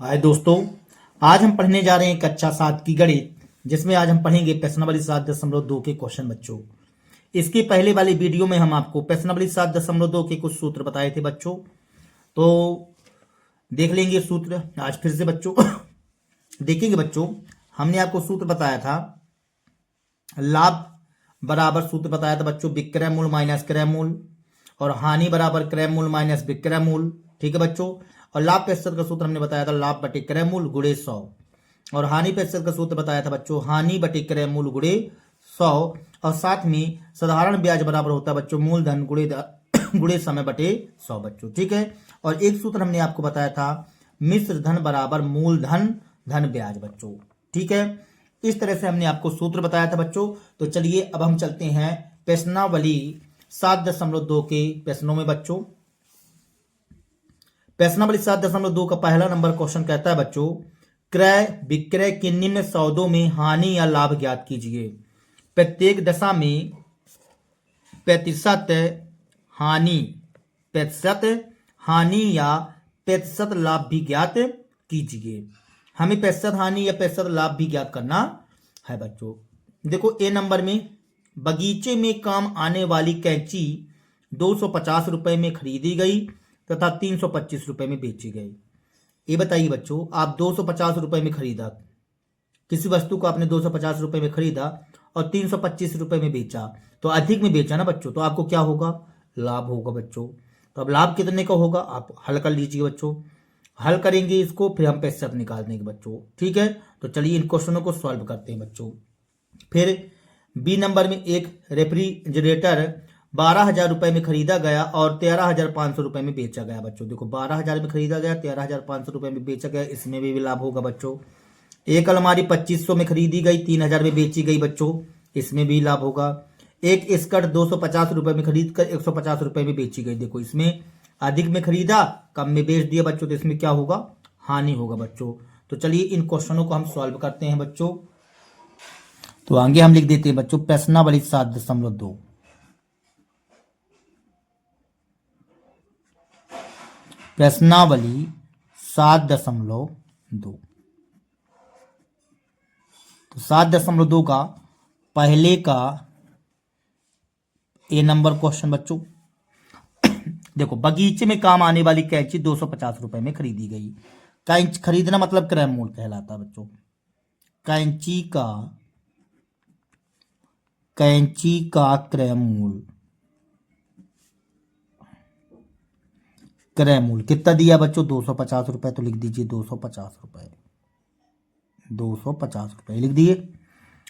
हाय दोस्तों, आज हम पढ़ने जा रहे हैं कक्षा 7 की गणित, जिसमें आज हम पढ़ेंगे प्रश्नावली 7.2 के क्वेश्चन बच्चों। इसके पहले वाली वीडियो में हम आपको प्रश्नावली 7.2 के कुछ सूत्र बताए थे बच्चों, तो देख लेंगे सूत्र आज फिर से बच्चों। देखेंगे बच्चों, हमने आपको सूत्र बताया था लाभ बराबर सूत्र बताया था बच्चों विक्रय मूल माइनस क्रय मूल, और हानि बराबर क्रय मूल माइनस विक्रय मूल। ठीक है बच्चों। और लाभ प्रतिशत का सूत्र हमने बताया था लाभ बटे क्रय मूल गुणे 100, और हानि प्रतिशत का सूत्र बताया था बच्चों हानि बटे क्रय मूल गुणे 100, और साथ में साधारण ब्याज बराबर होता है बच्चों मूलधन गुणे गुणे समय बटे 100 बच्चों। ठीक है। और एक सूत्र हमने आपको बताया था मिश्र धन बराबर मूलधन धन ब्याज बच्चों। ठीक है। इस तरह से हमने आपको सूत्र बताया था बच्चों। तो चलिए अब हम चलते हैं प्रश्नावली 7.2 के प्रश्नों में बच्चों। प्रश्नावली 7.2 का पहला नंबर क्वेश्चन कहता है बच्चों क्रय विक्रय के निम्न सौदों में हानि या लाभ ज्ञात कीजिए। प्रत्येक दशा में प्रतिशत हानि प्रतिशत हानि या प्रतिशत लाभ भी ज्ञात कीजिए। हमें प्रतिशत हानि या प्रतिशत लाभ भी ज्ञात करना है बच्चों। देखो ए नंबर में बगीचे में काम आने वाली कैंची 250 रुपए में खरीदी गई तथा 325 रुपए में बेची गई। ये बताइए बच्चों, आप 250 रुपए में खरीदा, किसी वस्तु को आपने 250 रुपए में खरीदा और 325 रुपए में बेचा, तो अधिक में बेचा ना बच्चों, तो आपको क्या होगा? लाभ होगा बच्चों। तो अब लाभ कितने का होगा आप हल कर लीजिए बच्चों। हल करेंगे इसको, फिर हम प्रतिशत निकाल देंगे बच्चों। ठीक है। तो चलिए इन क्वेश्चनों को सॉल्व करते हैं बच्चों। फिर बी नंबर में एक रेफ्रिजरेटर 12,000 रुपए में खरीदा गया और 13,500 रुपए में बेचा गया बच्चों। देखो 12,000 में खरीदा गया, 13,500 रुपए में बेचा गया, इसमें भी लाभ होगा बच्चों। एक अलमारी 2500 में खरीदी गई, 3,000 में बेची गई बच्चों, इसमें भी लाभ होगा। एक स्कर्ट 250 रुपए में खरीद कर 150 रुपए में बेची गई, देखो इसमें अधिक में खरीदा कम में बेच दिया बच्चों, तो इसमें क्या होगा? हानि होगा बच्चों। तो चलिए इन क्वेश्चनों को हम सॉल्व करते हैं बच्चों। तो आगे हम लिख देते हैं बच्चों प्रश्नावली 7.2। प्रश्नावली 7.2। तो 7.2 का पहले का ए नंबर क्वेश्चन बच्चों। देखो बगीचे में काम आने वाली कैंची 250 रुपए में खरीदी गई। कैंची खरीदना मतलब क्रय मूल्य कहलाता है बच्चों। कैंची का क्रय मूल्य कितना दिया बच्चों? 250 रुपए। तो लिख दीजिए 250 रुपए, 250 रुपए लिख दिए।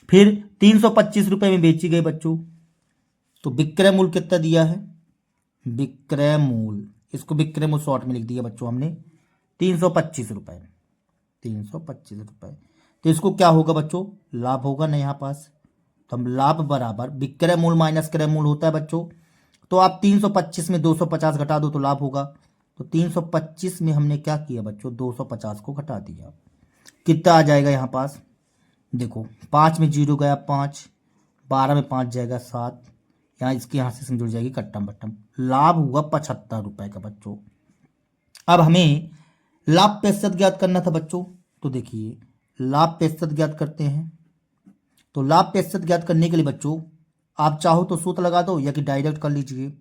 फिर 325 रुपए में बेची गई बच्चों, तो विक्रय मूल्य कितना दिया है? विक्रय मूल्य, इसको विक्रय मूल्य शॉर्ट में लिख दिया बच्चों हमने 325 रुपए, 325 रुपए। तो इसको क्या होगा बच्चों? लाभ होगा ना यहाँ पास। तो हम लाभ बराबर विक्रय मूल्य माइनस क्रय मूल्य होता है बच्चों। तो आप 325 में 250 घटा दो तो लाभ होगा। तो 325 में हमने क्या किया बच्चों? 250 को घटा दिया, कितना आ जाएगा यहाँ पास? देखो 5 में 0 गया 5, 12 में 5 जाएगा 7, यहाँ इसके यहाँ से जुड़ जाएगी कट्टम बट्टम। लाभ हुआ 75 रुपए का बच्चों। अब हमें लाभ प्रतिशत ज्ञात करना था बच्चों। तो देखिए लाभ प्रतिशत ज्ञात करते हैं। तो लाभ प्रतिशत ज्ञात करने के लिए बच्चों आप चाहो तो सूत्र लगा दो या कि डायरेक्ट कर लीजिए।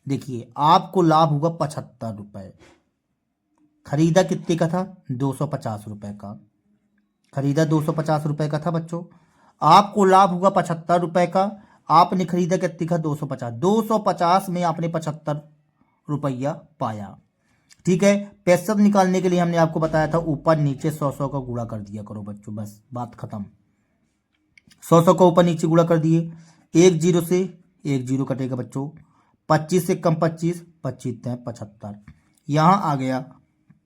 देखिए आपको लाभ हुआ 75 रुपए, खरीदा कितने का था? 250 रुपए का, खरीदा 250 रुपए का था बच्चों। आपको लाभ हुआ 75 रुपए का, आपने खरीदा कितने का? 250। 250 में आपने 75 रुपया पाया। ठीक है। प्रतिशत निकालने के लिए हमने आपको बताया था ऊपर नीचे 100 का गुणा कर दिया करो बच्चों, बस बात खत्म। 100 का ऊपर नीचे गुणा कर दिए, एक जीरो से एक जीरो कटेगा बच्चों, 25 से कम 25, 25 75, यहाँ आ गया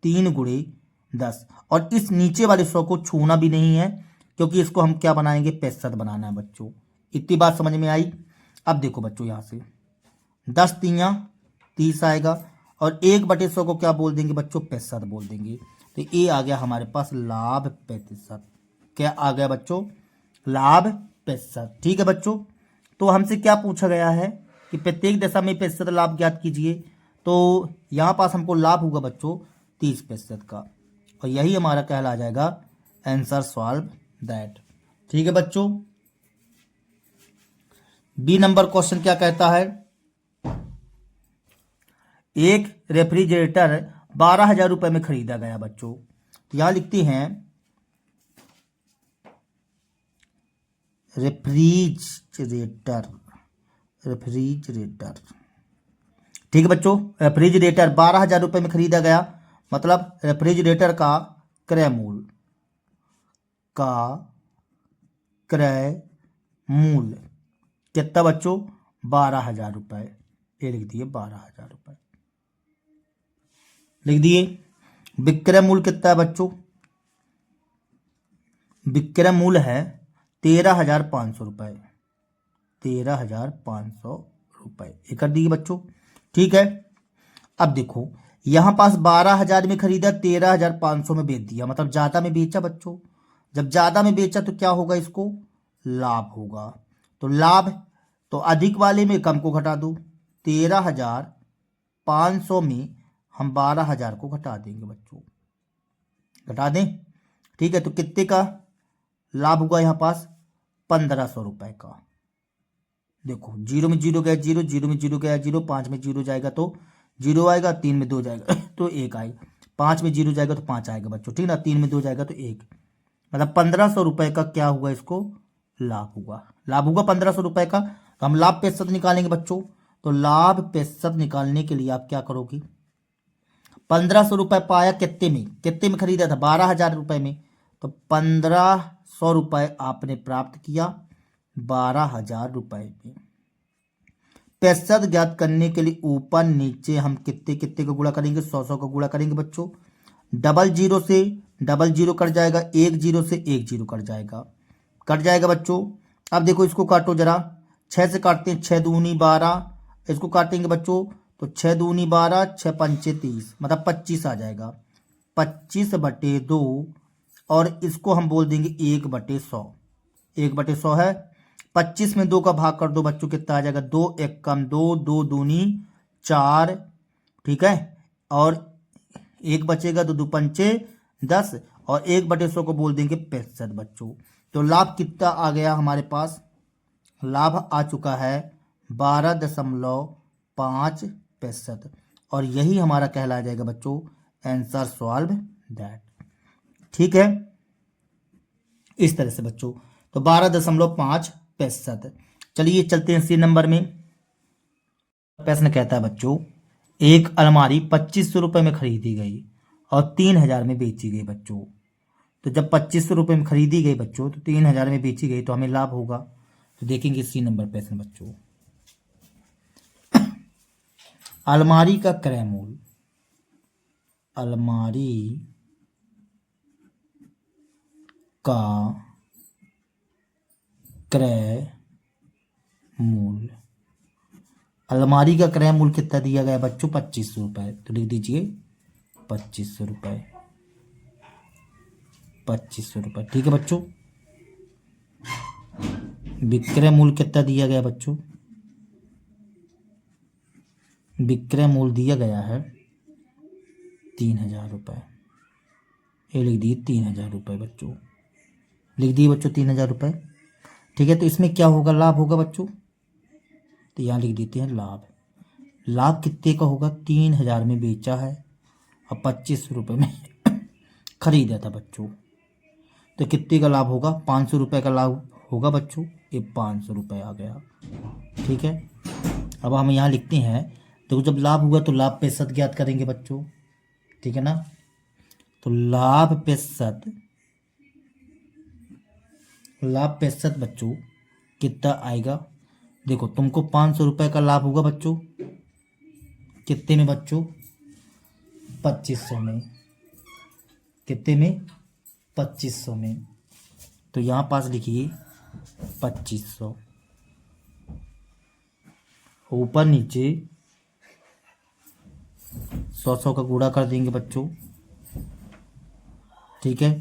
3 गुणे 10। और इस नीचे वाले 100 को छूना भी नहीं है, क्योंकि इसको हम क्या बनाएंगे? प्रतिशत बनाना है बच्चों। इतनी बात समझ में आई? अब देखो बच्चों यहाँ से 10 तियां 30 आएगा, और 1/100 को क्या बोल देंगे बच्चों? प्रतिशत बोल देंगे। तो ये आ गया हमारे पास लाभ प्रतिशत। क्या आ गया बच्चों? लाभ प्रतिशत। ठीक है बच्चों। तो हमसे क्या पूछा गया है कि प्रत्येक दशा में प्रतिशत लाभ ज्ञात कीजिए। तो यहाँ पास हमको लाभ होगा बच्चों 30% का। और यही हमारा कहला जाएगा आंसर सॉल्व दैट। ठीक है बच्चों। बी नंबर क्वेश्चन क्या कहता है, एक रेफ्रिजरेटर 12,000 रुपए में खरीदा गया बच्चों। तो यहां लिखते हैं रेफ्रिजरेटर, रेफ्रिजरेटर। ठीक है बच्चों, रेफ्रिजरेटर 12,000 रुपए में खरीदा गया, मतलब रेफ्रिजरेटर का क्रय मूल्य, का क्रय मूल्य कितना बच्चों, 12,000 रुपए। ये लिख दिए 12,000 रुपए, लिख दिए। विक्रय मूल्य कितना है बच्चों, विक्रय मूल्य है 13,500 रुपए, 13,500 रुपए। ये कर दिए बच्चों। ठीक है, अब देखो यहां पास 12,000 में खरीदा, 13,500 में बेच दिया, मतलब ज्यादा में बेचा बच्चों। जब ज्यादा में बेचा तो क्या होगा, इसको लाभ होगा। तो लाभ, तो अधिक वाले में कम को घटा दो, 13,500 में हम 12,000 को घटा देंगे बच्चों, घटा दें। ठीक है, तो कितने का लाभ हुआ यहाँ पास, 1,500 रुपए का। देखो जीरो में जीरो गया जीरो, जीरो में जीरो गया जीरो, 5 में जीरो जाएगा तो जीरो आएगा, 3 में 2 जाएगा तो 1 आएगा, 5 में जीरो जाएगा तो 5 आएगा बच्चों। ठीक ना, 3 में 2 जाएगा तो 1, मतलब 1,500 रुपए का क्या हुआ, इसको लाभ हुआ। लाभ हुआ 1,500 रुपए का। तो हम लाभ प्रतिशत निकालेंगे बच्चों। तो लाभ प्रतिशत निकालने के लिए आप क्या करोगे, 1,500 रुपए पाया कितने में, कितने में खरीदा था, 12,000 रुपए में। तो 1,500 रुपए आपने प्राप्त किया 12,000 रुपए में। प्रतिशत ज्ञात करने के लिए ऊपर नीचे हम कितने कितने का गुणा करेंगे, 100 का गुणा करेंगे बच्चों। डबल जीरो से डबल जीरो कट जाएगा, एक जीरो से एक जीरो कट जाएगा, कट जाएगा बच्चों। अब देखो इसको काटो जरा, 6 से काटते हैं, 6 दूनी 12, इसको काटेंगे बच्चों तो 6 दूनी 12, 6 पंचे 30, मतलब 25 आ जाएगा, 25/2। और इसको हम बोल देंगे 1/100, 1/100 है। 25 में 2 का भाग कर दो बच्चों, कितना आ जाएगा, 2 एक कम 2, 2 दूनी 4। ठीक है, और 1 बचेगा तो 2 पंचे 10, और 1/100 को बोल देंगे 65 बच्चों। तो लाभ कितना आ गया हमारे पास, लाभ आ चुका है 12.5%, और यही हमारा कहला जाएगा बच्चों आंसर सॉल्व दैट। ठीक है, इस तरह से बच्चों, तो 12.5%। चलिए चलते हैं सी नंबर में। प्रश्न कहता है बच्चों, एक अलमारी 2,500 रुपये में खरीदी गई और 3,000 में बेची गई बच्चों। तो जब 2,500 रुपये में खरीदी गई बच्चों तो 3,000 में बेची गई, तो हमें लाभ होगा। तो देखेंगे सी नंबर प्रश्न बच्चों, अलमारी का क्रय मूल्य, अलमारी का क्रय मूल्य, अलमारी का क्रय मूल्य कितना दिया गया बच्चों, 2,500 रुपये। तो लिख दीजिए 2,500 रुपये, 2,500 रुपये। ठीक है बच्चों, विक्रय मूल्य कितना दिया गया बच्चों, विक्रय मूल्य दिया गया है 3,000 रुपये। ये लिख दिए 3,000 रुपये बच्चों, लिख दिए बच्चों 3,000 रुपये। ठीक है, तो इसमें क्या होगा, लाभ होगा बच्चों। तो यहाँ लिख देते हैं लाभ। लाभ कितने का होगा, 3,000 में बेचा है और 2,500 रुपये में खरीदा था बच्चों। तो कितने का लाभ होगा, 500 रुपये का लाभ होगा बच्चों। ये 500 रुपये आ गया। ठीक है, अब हम यहाँ लिखते हैं, तो जब लाभ हुआ तो लाभ प्रतिशत ज्ञात करेंगे बच्चों। ठीक है ना, तो लाभ प्रतिशत, लाभ प्रतिशत बच्चों कितना आएगा, देखो तुमको 500 रुपये का लाभ होगा बच्चों, कितने में बच्चों, 2,500 में, कितने में, 2,500 में। तो यहाँ पास लिखिए 2,500, ऊपर नीचे 100 का गुणा कर देंगे बच्चों। ठीक है,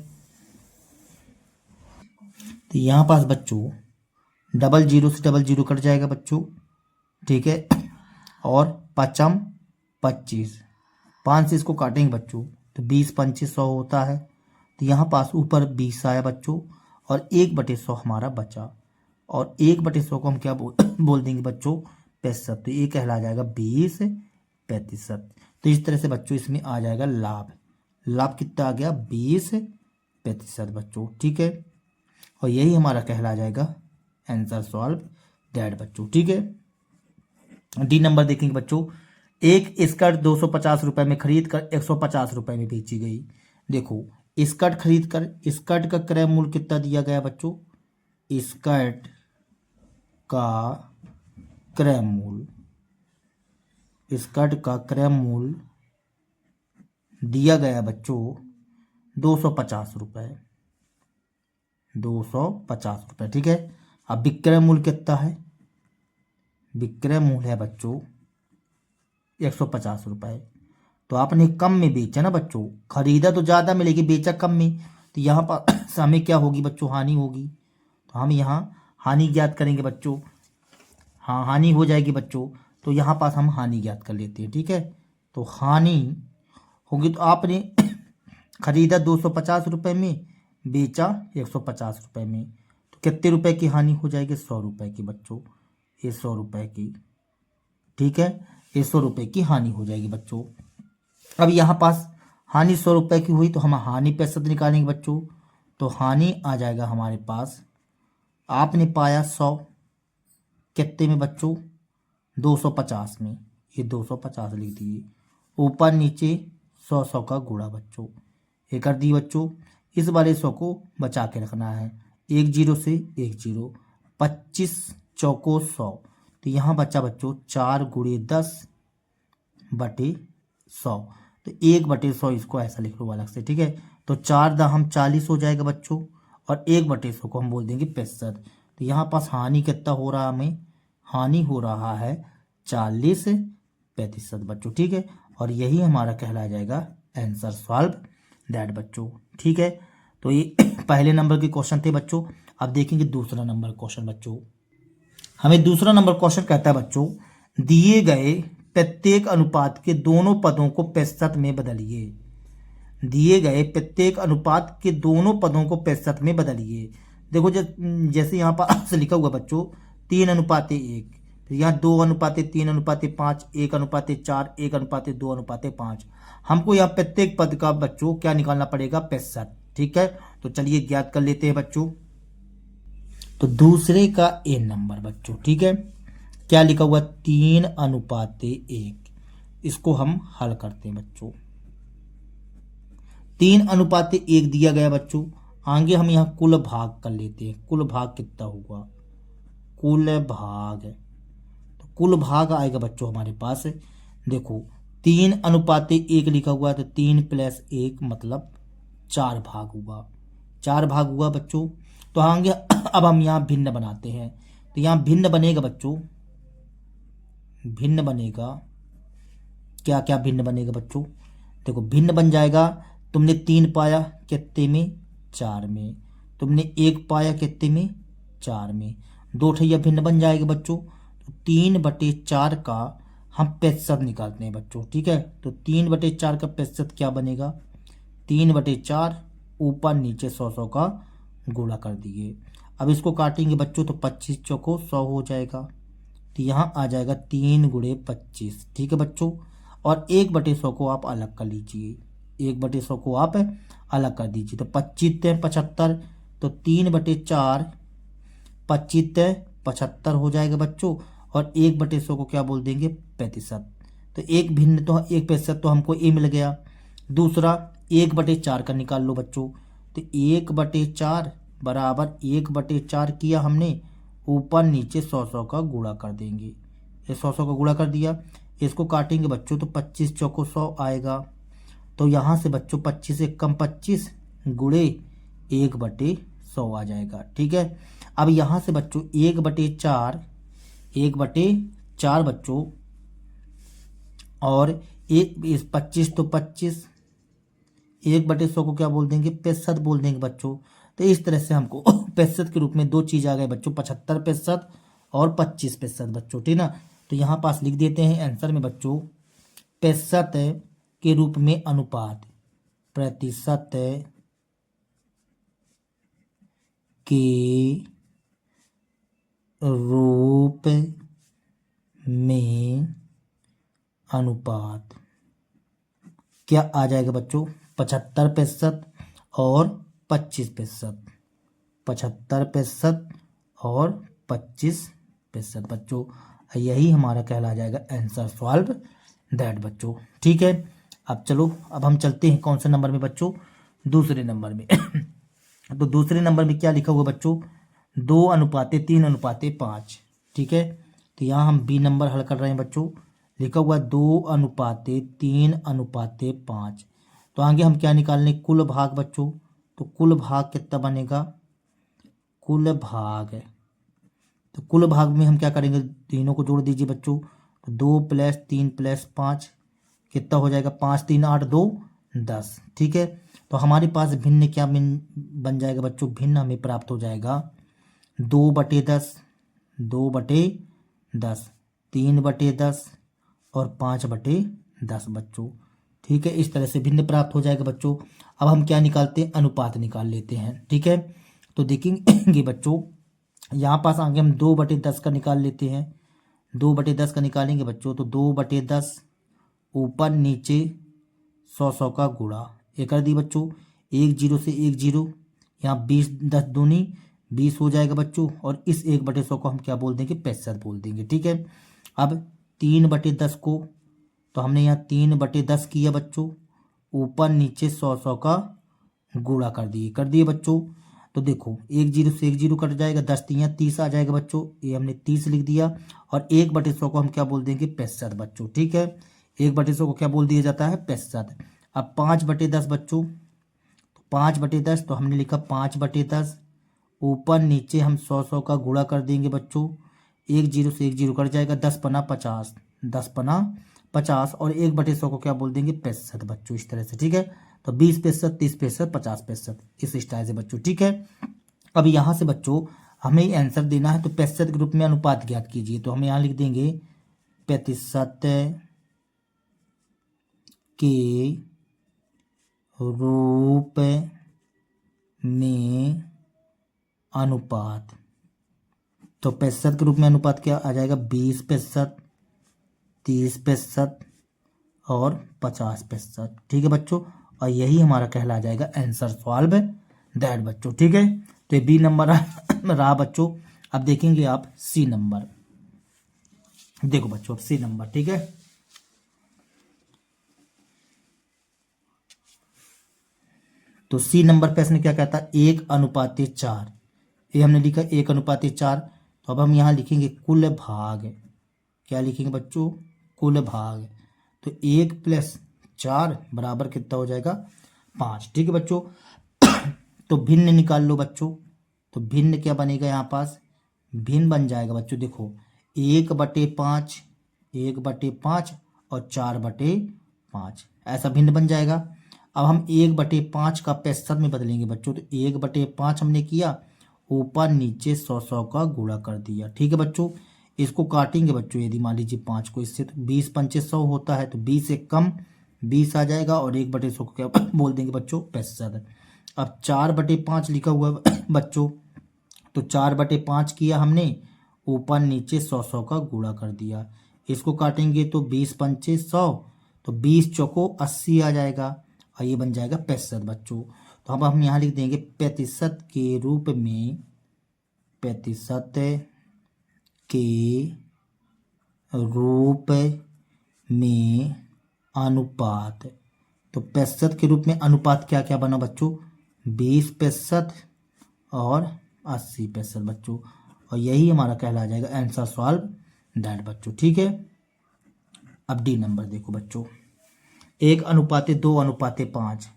तो यहाँ पास बच्चों डबल जीरो से डबल जीरो कट जाएगा बच्चों। ठीक है, और 5 25, 5 से इसको काटेंगे बच्चों तो 20 25 100 होता है। तो यहाँ पास ऊपर 20 आया बच्चों और 1/100 हमारा बचा, और 1/100 को हम क्या बोल देंगे बच्चों, 65। तो ये कहला जाएगा 20%। तो इस तरह से बच्चों इसमें आ जाएगा लाभ। लाभ कितना आ गया, 20% बच्चों, ठीक है। और यही हमारा कहला जाएगा आंसर सॉल्व दैट बच्चों, ठीक है। डी नंबर देखेंगे बच्चों, एक स्कर्ट 250 रुपए में खरीद कर 150 रुपए में बेची गई। देखो स्कर्ट खरीद कर, स्कर्ट का क्रय मूल्य कितना दिया गया बच्चों, स्कर्ट का क्रय मूल्य, स्कर्ट का क्रय मूल्य दिया गया बच्चों 250 रुपए, 250 रुपए, ठीक है। अब विक्रय मूल्य कितना है, विक्रय मूल्य है बच्चों 150 रुपए। तो आपने कम में बेचा ना बच्चों, खरीदा तो ज़्यादा में लेकिन बेचा कम में, तो यहाँ पर हमें क्या होगी बच्चों, हानि होगी। तो हम यहाँ हानि ज्ञात करेंगे बच्चों, हाँ हानि हो जाएगी बच्चों। तो यहाँ पास हम हानि ज्ञात कर लेते हैं, ठीक है। तो हानि होगी, तो आपने खरीदा 250 रुपये में, बेचा 150 रुपये में, तो कितने रुपए की हानि हो जाएगी, 100 रुपये की बच्चों, ये 100 रुपये की, ठीक है। ये 100 रुपये की हानि हो जाएगी बच्चों। अब यहाँ पास हानि 100 रुपये की हुई, तो हम हानि प्रतिशत निकालेंगे बच्चों। तो हानि आ जाएगा हमारे पास, आपने पाया 100 कितने में बच्चों, 250 में, ये 250 लिख दिए, ऊपर नीचे 100 का गुणा बच्चों, ये कर दी बच्चों। इस वाले 100 को बचा के रखना है, 1 0 से 1 0, 25 चौको 100। तो यहाँ बचा बच्चों 4 × 10/100। तो 1/100 इसको ऐसा लिख लो अलग से, ठीक है। तो 4 दाहम 40 हो जाएगा बच्चों, और 1/100 को हम बोल देंगे 65। तो यहाँ पास हानि कितना हो रहा है, हमें हानि हो रहा है 40% बच्चों, ठीक है। और यही हमारा कहला जाएगा आंसर सॉल्व दैट बच्चों, ठीक है। तो ये पहले नंबर के क्वेश्चन थे बच्चों। अब देखेंगे दूसरा नंबर क्वेश्चन बच्चों। हमें दूसरा नंबर क्वेश्चन कहता है बच्चों, दिए गए प्रत्येक अनुपात के दोनों पदों को 65 में बदलिए। दिए गए प्रत्येक अनुपात के दोनों पदों को 65 में बदलिए। देखो जैसे यहाँ पर लिखा हुआ बच्चों 3:1, फिर यहाँ 2:3:5, 1:4, 1:2:5। हमको यहाँ प्रत्येक पद का बच्चों क्या निकालना पड़ेगा, 65, ठीक है। तो चलिए ज्ञात कर लेते हैं बच्चों। तो दूसरे का ए नंबर बच्चों, ठीक है, क्या लिखा हुआ, 3:1। इसको हम हल करते हैं बच्चों। 3:1 दिया गया बच्चों। आगे हम यहाँ कुल भाग कर लेते हैं, कुल भाग कितना होगा, कुल भाग, तो कुल भाग आएगा बच्चों हमारे पास, देखो 3:1 लिखा हुआ है, तो 3 + 1 मतलब 4 भाग हुआ, 4 भाग हुआ बच्चों। तो आगे अब हम यहाँ भिन्न बनाते हैं। तो यहाँ भिन्न बनेगा बच्चों, भिन्न बनेगा, क्या क्या भिन्न बनेगा बच्चों, देखो भिन्न बन जाएगा, तुमने 3 पाया कितने में, 4 में, तुमने 1 पाया कितने में, 4 में, 2 ठैया भिन्न बन जाएगा बच्चों। तो 3/4 का हम 65 निकालते हैं बच्चों, ठीक है। तो 3/4 का 65 क्या बनेगा, 3/4 ऊपर नीचे 100 का गुणा कर दिए। अब इसको काटेंगे बच्चों, तो 25 चौको 100 हो जाएगा। तो यहाँ आ जाएगा 3 × 25, ठीक है बच्चों। और 1/100 को आप अलग कर लीजिए, 1/100 को आप अलग कर दीजिए। तो 25 75, तो 3/4 25 75 हो जाएगा बच्चों। और 1/100 को क्या बोल देंगे, 35। तो एक भिन्न, तो 1 तो हमको ए मिल गया। दूसरा 1/4 का निकाल लो बच्चों। तो 1/4 बराबर 1/4 किया हमने, ऊपर नीचे 100 का गुणा कर देंगे, ये 100 का गुणा कर दिया। इसको काटेंगे बच्चों, तो 25 चौको 100 आएगा। तो यहाँ से बच्चों 25 से कम 25 गुणे 1/100 आ जाएगा, ठीक है। अब यहाँ से बच्चों 1/4 बच्चों, और 25 तो 25, 1/100 को क्या बोल देंगे, 65 बोल देंगे बच्चों। तो इस तरह से हमको 65 के रूप में 2 चीज़ आ गए बच्चों, 75 और 25 बच्चों, ठीक ना। तो यहाँ पास लिख देते हैं आंसर में बच्चों, 65 के रूप में अनुपात, प्रतिशत के रूप में अनुपात क्या आ जाएगा बच्चों? 75% और 25%। 75% और 25% बच्चों, यही हमारा कहला जाएगा आंसर सॉल्व दैट बच्चों। ठीक है, अब चलो अब हम चलते हैं कौन से नंबर में बच्चों? दूसरे नंबर में। तो दूसरे नंबर में क्या लिखा हुआ बच्चों? 2:3:5। ठीक है, तो यहाँ हम बी नंबर हल कर रहे हैं बच्चों। लिखा हुआ 2:3:5। तो आगे हम क्या निकालने? कुल भाग बच्चों। तो कुल भाग कितना बनेगा? कुल भाग, तो कुल भाग में हम क्या करेंगे? तीनों को जोड़ दीजिए बच्चों। तो 2 + 3 + 5 कितना हो जाएगा? 5 3 8 2 10। ठीक है, तो हमारे पास भिन्न क्या बन जाएगा बच्चों? भिन्न हमें प्राप्त हो जाएगा 2/10, 2/10, 3/10 और 5/10 बच्चों। ठीक है, इस तरह से भिन्न प्राप्त हो जाएगा बच्चों। अब हम क्या निकालते हैं? अनुपात निकाल लेते हैं। ठीक है, तो देखेंगे बच्चों, यहाँ पास आगे हम 2/10 का निकाल लेते हैं। 2/10 का निकालेंगे बच्चों, तो 2/10 ऊपर नीचे 100 का गुणा ये कर दी बच्चों। 1 0 से 1 0, यहाँ 20 10 दूनी 20 हो जाएगा बच्चों। और इस 1/100 को हम क्या बोल देंगे? 65 बोल देंगे। ठीक है, अब 3/10 को, तो हमने यहाँ 3/10 किया बच्चों, ऊपर नीचे 100 का गुणा कर दिए बच्चों। तो देखो 1 0 से 1 0 कट जाएगा, 10 3 30 आ जाएगा बच्चों। ये हमने 30 लिख दिया। और 1/100 को हम क्या बोल देंगे? 65 बच्चों। ठीक है, 1/100 को क्या बोल दिया जाता है? 65। अब 5/10 बच्चों, तो 5/10 तो हमने लिखा 5/10, ऊपर नीचे हम 100 का गुणा कर देंगे बच्चों। 1 0 से 1 0 कट जाएगा, 10 पना 50, 10 पना 50 और 1/100 को क्या बोल देंगे? 65 बच्चों। इस तरह से ठीक है, तो 20%, 30%, 50% इस स्टाइल से बच्चों। ठीक है, अब यहाँ से बच्चों हमें आंसर देना है, तो 65 के रूप में अनुपात ज्ञात कीजिए। तो हम यहाँ लिख देंगे 65 के रूप में अनुपात। तो 65 के रूप में अनुपात क्या आ जाएगा? 20%, 30% और 50%। ठीक है बच्चों, और यही हमारा कहला जाएगा आंसर सॉल्व दैट बच्चों। ठीक है, तो ये बी नंबर रहा बच्चों। अब देखेंगे आप सी नंबर। देखो बच्चों अब सी नंबर। ठीक है, तो सी नंबर पे इसने क्या कहता है? 1:4। ये हमने लिखा 1:4। तो अब हम यहाँ लिखेंगे कुल भाग। क्या लिखेंगे बच्चों? कुल भाग। तो 1 + 4 बराबर कितना हो जाएगा? 5। ठीक है बच्चों, तो भिन्न निकाल लो बच्चों। तो भिन्न क्या बनेगा? यहाँ पास भिन्न बन जाएगा बच्चों। देखो 1/5, 1/5 और 4/5 ऐसा भिन्न बन जाएगा। अब हम 1/5 का 65 में बदलेंगे बच्चों। तो 1/5 हमने किया, ऊपर नीचे 100 का गुणा कर दिया। ठीक है बच्चों, इसको काटेंगे बच्चों। यदि मान लीजिए 5 को इससे, तो 20 पंचे 100 होता है, तो 20 से कम 20 आ जाएगा। और 1/100 को क्या बोल देंगे बच्चों? 65। अब 4/5 लिखा हुआ है बच्चों, तो 4/5 किया हमने, ऊपर नीचे 100 का गुणा कर दिया। इसको काटेंगे तो 20 पंचे 100, तो 20 चौको 80 आ जाएगा। और ये बन जाएगा 65 बच्चों। तो अब हम यहाँ लिख देंगे 65 के रूप में, 65 के रूप में अनुपात। तो 65 के रूप में अनुपात क्या क्या बना बच्चों? 20% और 80% बच्चों। और यही हमारा कहला जाएगा आंसर सॉल्व दैट बच्चों। ठीक है, अब डी नंबर देखो बच्चों। 1:2:5,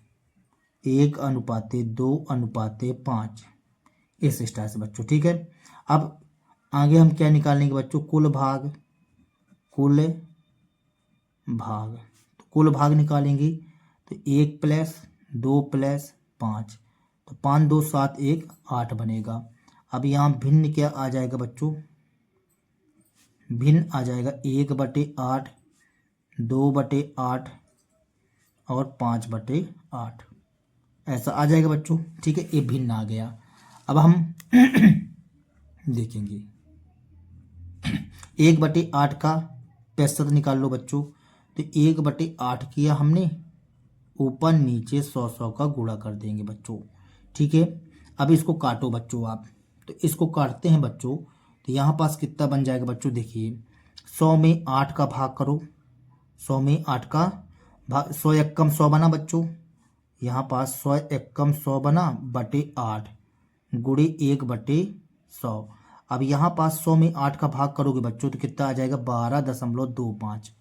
1:2:5 इस स्टाइल से बच्चों। ठीक है, अब आगे हम क्या निकालेंगे बच्चों? कुल भाग। कुल भाग, तो कुल भाग निकालेंगे, तो 1 + 2 + 5, तो 5 2 7 1 8 बनेगा। अब यहाँ भिन्न क्या आ जाएगा बच्चों? भिन्न आ जाएगा 1/8, 2/8 और 5/8। ऐसा आ जाएगा बच्चों। ठीक है, ये भिन्न आ गया। अब हम देखेंगे 1/8 का प्रतिशत निकाल लो बच्चों। तो 1/8 किया हमने, ऊपर नीचे 100 का गुणा कर देंगे बच्चों। ठीक है, अब इसको काटो बच्चों आप। तो इसको काटते हैं बच्चों, तो यहाँ पास कितना बन जाएगा बच्चों, देखिए 100 में 8 का भाग करो। 100 में 8 का भाग, 100 एकम 100 बना बच्चों। यहाँ पास 100 एकम 100 बना बटे 8 गुणे 1/100। अब यहाँ पास 100 में 8 का भाग करोगे बच्चों तो कितना आ जाएगा, 12.25।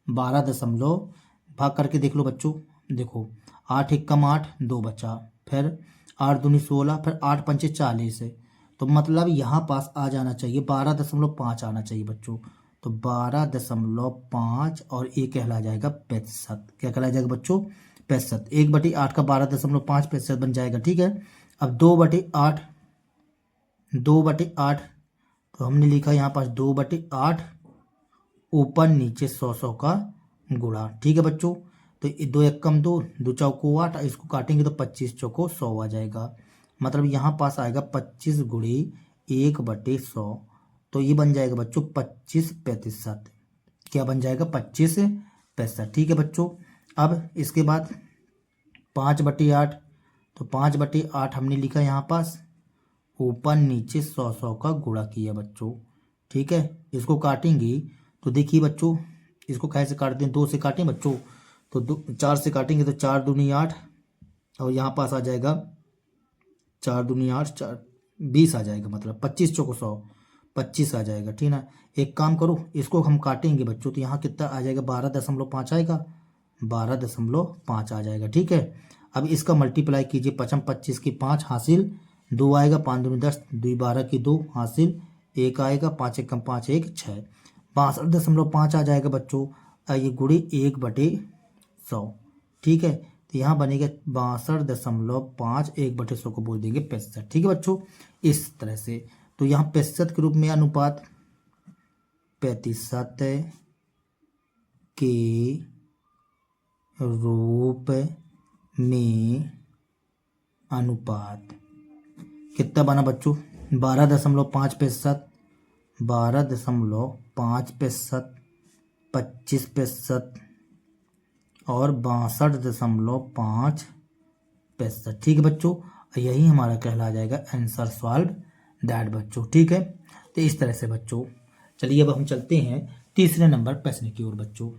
12 भाग करके देख लो बच्चों। देखो 8 एकम 8, 2 बचा, फिर 8 दूनी 16, फिर 8 पंचे 40 है। तो मतलब यहाँ पास आ जाना चाहिए 12.5 आना चाहिए बच्चों। तो 12.5 और ये कहला जाएगा प्रतिशत। क्या कहला जाएगा बच्चों, प्रतिशत। 1/8 का 12.5 प्रतिशत बन जाएगा। ठीक है, अब 2/8, 2/8 तो हमने लिखा यहाँ पास 2/8 ऊपर नीचे 100 का गुणा। ठीक है बच्चों, तो 2 एकम 2, 2 चौको 8, इसको काटेंगे तो 25 चौको 100 आ जाएगा। मतलब यहाँ पास आएगा 25 गुणे 1/100। तो ये बन जाएगा बच्चों 25%। क्या बन जाएगा, 25%। ठीक है बच्चों, अब इसके बाद 5/8, तो 5/8 हमने लिखा यहाँ पास, ऊपर नीचे 100 का गुणा किया बच्चों। ठीक है, इसको काटेंगे तो देखिए बच्चों, इसको कैसे काटते हैं, 2 से काटें बच्चों तो 4 से काटेंगे तो 4 दूनी 8, और यहाँ पास आ जाएगा 4 दूनी 8, 4 20 आ जाएगा। मतलब 25 चौको 100, 25 आ जाएगा। ठीक ना, एक काम करो, इसको हम काटेंगे बच्चों तो यहाँ कितना आ जाएगा, 12.5 आएगा, 12.5 आ जाएगा। ठीक है, अब इसका मल्टीप्लाई कीजिए, 5 25 की 5 हासिल, 2 आएगा, 5 दूनी 10, 2 12 की 2 हासिल, 1 आएगा, 5 एकम 5 1 6, 62.5 आ जाएगा बच्चों। ये गुणे 1/100। ठीक है, तो यहाँ बनेगा 62.5, 1/100 को बोल देंगे प्रतिशत। ठीक है बच्चों, इस तरह से। तो यहाँ प्रतिशत के रूप में अनुपात, प्रतिशत के रूप में अनुपात कितना बना बच्चों, 12.5%, 12.5%, 25% और 62.5%। ठीक है बच्चों, यही हमारा कहला जाएगा आंसर सॉल्व दैट बच्चों। ठीक है, तो इस तरह से बच्चों, चलिए अब हम चलते हैं तीसरे नंबर प्रश्न की ओर बच्चों।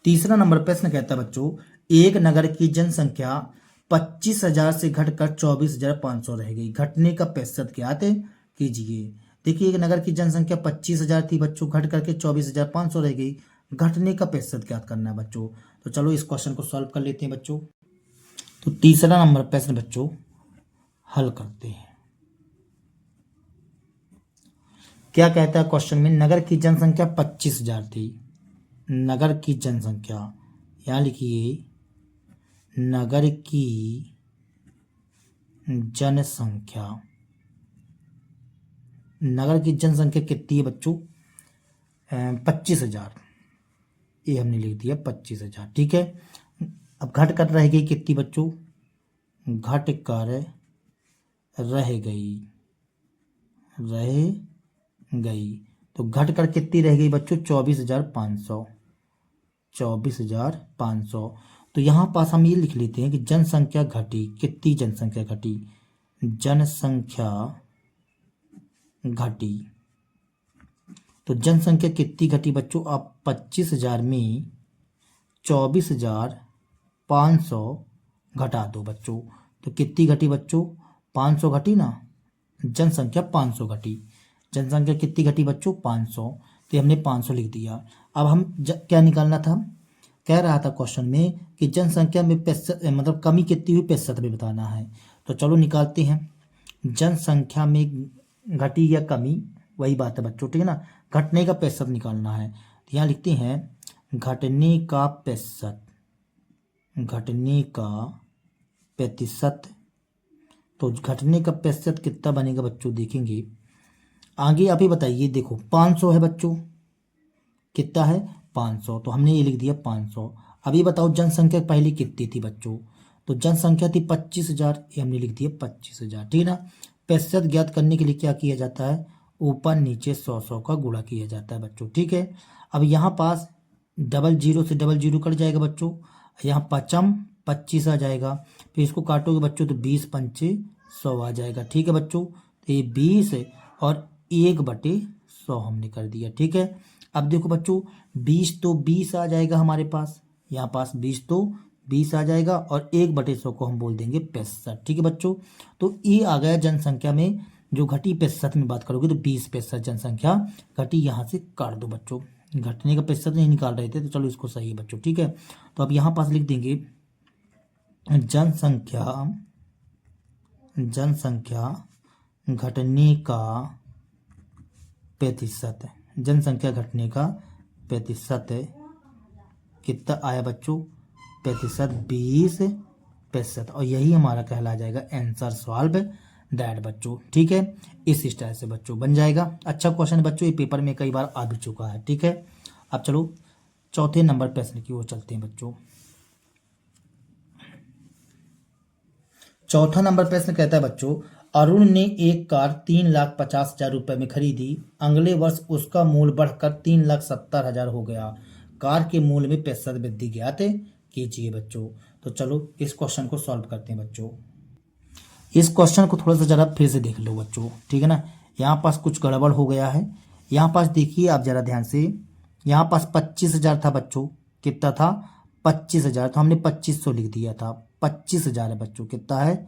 तीसरा नंबर प्रश्न कहता है बच्चों, एक नगर की जनसंख्या 25,000 से घटकर 24,500 रह गई, घटने का प्रतिशत ज्ञात कीजिए। देखिए, एक नगर की जनसंख्या 25,000 थी बच्चों, घट करके 24,500 रह गई, घटने का प्रतिशत ज्ञात करना है बच्चों। तो चलो इस क्वेश्चन को सॉल्व कर लेते हैं बच्चों। तो तीसरा नंबर प्रश्न बच्चों हल करते हैं। क्या कहता है क्वेश्चन में, नगर की जनसंख्या 25,000 थी। नगर की जनसंख्या, यहाँ लिखिए नगर की जनसंख्या, नगर की जनसंख्या कितनी है बच्चों, 25,000। ये हमने लिख दिया 25,000। ठीक है, अब घट कर रह गई कितनी बच्चों, घट कर रह गई, रह गई। तो घट कर कितनी रह गई बच्चों, 24,500, 24,500। तो यहाँ पास हम ये लिख लेते हैं कि जनसंख्या घटी, कितनी जनसंख्या घटी, जनसंख्या घटी। तो जनसंख्या कितनी घटी बच्चों, आप 25,000 में 24,500 घटा दो बच्चों। तो कितनी घटी बच्चों, 500 घटी ना, जनसंख्या 500 घटी। जनसंख्या कितनी घटी बच्चों, 500। तो हमने 500 लिख दिया। अब हम क्या निकालना था, कह रहा था क्वेश्चन में कि जनसंख्या में प्रतिशत, मतलब कमी कितनी हुई प्रतिशत में बताना है। तो चलो निकालते हैं, जनसंख्या में घटी या कमी वही बात है बच्चों। ठीक है ना, घटने का प्रतिशत निकालना है। तो यहाँ लिखते हैं घटने का प्रतिशत, घटने का प्रतिशत। तो घटने का प्रतिशत कितना बनेगा बच्चों, देखेंगे आगे। आप ही बताइए, देखो 500 है बच्चों, कितना है 500, तो हमने ये लिख दिया 500। अब ये बताओ जनसंख्या पहले कितनी थी बच्चों, तो जनसंख्या थी 25,000, ये हमने लिख दिया 25,000, ठीक है ना। प्रतिशत ज्ञात करने के लिए क्या किया जाता है, ऊपर नीचे 100 का गुणा किया जाता है बच्चों, ठीक है। अब यहाँ पास डबल जीरो से डबल जीरो कट जाएगा बच्चों, यहाँ पचम 25 आ जाएगा, फिर इसको काटोगे बच्चों तो 20 पंचे 100 आ जाएगा, ठीक है बच्चों। तो ये 20 और 1/100 हमने कर दिया, ठीक है। अब देखो बच्चों 20 तो 20 आ जाएगा हमारे पास, यहाँ पास 20 तो 20 आ जाएगा और 1/100 को हम बोल देंगे 65, ठीक है बच्चों। तो ये आ गया जनसंख्या में जो घटी, 65 में बात करोगे तो 20% जनसंख्या घटी, यहाँ से काट दो बच्चों, घटने का प्रतिशत नहीं निकाल रहे थे तो चलो इसको सही है बच्चों, ठीक है। तो अब यहाँ पास लिख देंगे जनसंख्या घटने का प्रतिशत, जनसंख्या घटने का प्रतिशत कितना आया बच्चों, प्रतिशत 20%, और यही हमारा कहला जाएगा आंसर सॉल्व दैट बच्चों, ठीक है। इस स्टाइल से बच्चों बन जाएगा। अच्छा क्वेश्चन बच्चों, ये पेपर में कई बार आ भी चुका है, ठीक है। अब चलो चौथे नंबर प्रश्न की ओर चलते हैं बच्चों। चौथा नंबर प्रश्न कहता है बच्चों, अरुण ने एक कार 3,50,000 रुपए में खरीदी, अगले वर्ष उसका मूल्य बढ़कर 3,70,000 हो गया, कार के मूल्य में 65 वृद्धि ज्ञात कीजिए बच्चों। तो चलो इस क्वेश्चन को सॉल्व करते हैं बच्चों। इस क्वेश्चन को थोड़ा सा जरा फिर से देख लो बच्चों, ठीक है ना। यहाँ पास कुछ गड़बड़ हो गया है, यहाँ पास देखिए आप जरा ध्यान से, यहाँ पास 25,000 था बच्चों, कितना था 25,000, तो हमने 2500 लिख दिया था, 25,000 है बच्चों, कितना है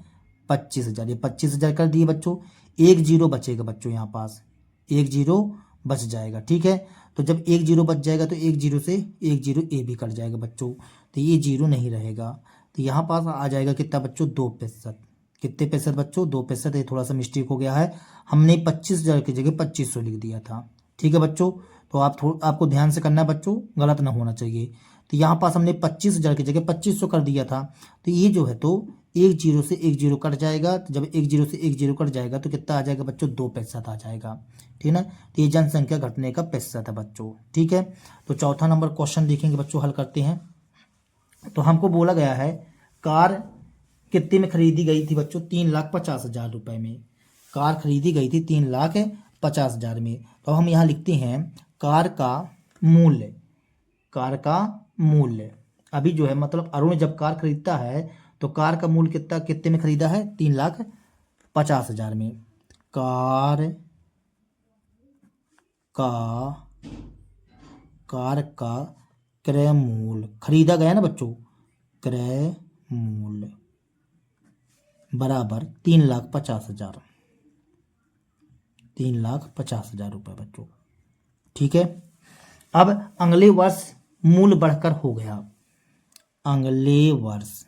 25,000, ये 25,000 कर दिए बच्चों, एक जीरो बचेगा बच्चों, यहाँ पास एक जीरो बच जाएगा, ठीक है। तो जब एक जीरो बच जाएगा तो एक जीरो से एक जीरो ए भी कट जाएगा बच्चों, तो ये जीरो नहीं रहेगा, तो यहाँ पास आ जाएगा कितना बच्चों 2%, कितने पैसे बच्चों 2%, ये थोड़ा सा मिस्टेक हो गया है, हमने 25,000 की जगह 2500 लिख दिया था, ठीक है बच्चों। तो आपको ध्यान से करना है बच्चों, गलत ना होना चाहिए। तो यहाँ पास हमने 25,000 की जगह 2500 कर दिया था, तो ये जो है तो एक जीरो से एक जीरो कट जाएगा, तो जब एक जीरो से एक जीरो कट जाएगा तो कितना आ जाएगा बच्चों 2% आ जाएगा, ठीक है ना। तो ये जनसंख्या घटने का प्रतिशत है बच्चों, ठीक है। तो चौथा नंबर क्वेश्चन देखेंगे बच्चों, हल करते हैं। तो हमको बोला गया है कार कितने में खरीदी गई थी बच्चों, 3,50,000 रुपए में कार खरीदी गई थी, 3,50,000 में। तो हम यहाँ लिखते हैं कार का मूल्य अभी जो है, मतलब अरुण जब कार खरीदता है तो कार का मूल्य कितने में खरीदा है, 3,50,000 में। कार का क्रय मूल्य खरीदा गया ना बच्चों, क्रय मूल्य बराबर 3,50,000, 3,50,000 रुपये बच्चों, ठीक है। अब अगले वर्ष मूल्य बढ़कर हो गया, अगले वर्ष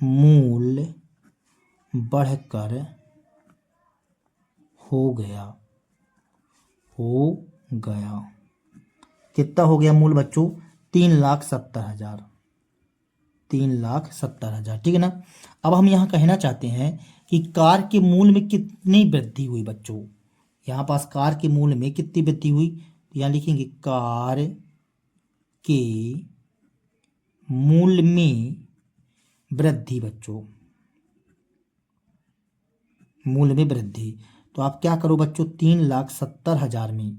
मूल्य बढ़कर हो गया, कितना हो गया मूल्य बच्चों, 3,70,000, 3,70,000, ठीक है ना। अब हम यहाँ कहना चाहते हैं कि कार के मूल्य में कितनी वृद्धि हुई बच्चों, यहाँ पास कार के मूल्य में कितनी वृद्धि हुई, यहाँ लिखेंगे कार के मूल्य में वृद्धि बच्चों, मूल्य में वृद्धि। तो आप क्या करो बच्चों, 3,70,000 में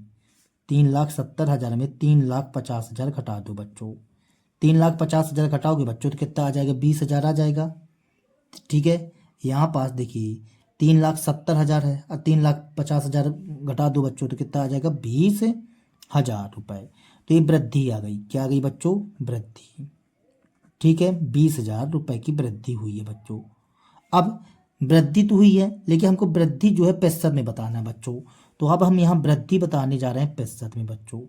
3,50,000 घटा दो बच्चों, 3,50,000 घटाओगे बच्चों तो कितना आ जाएगा, 20,000 आ जाएगा, ठीक है। यहाँ पास देखिए 3,70,000 है और 3,50,000 घटा दो बच्चों तो कितना आ जाएगा 20,000 रुपये। तो ये वृद्धि आ गई, क्या आ गई बच्चों, वृद्धि, ठीक है। 20,000 रुपये की वृद्धि हुई है बच्चों। अब वृद्धि तो हुई है, लेकिन हमको वृद्धि जो है प्रतिशत में बताना है बच्चों, तो अब हम यहाँ वृद्धि बताने जा रहे हैं प्रतिशत में बच्चों,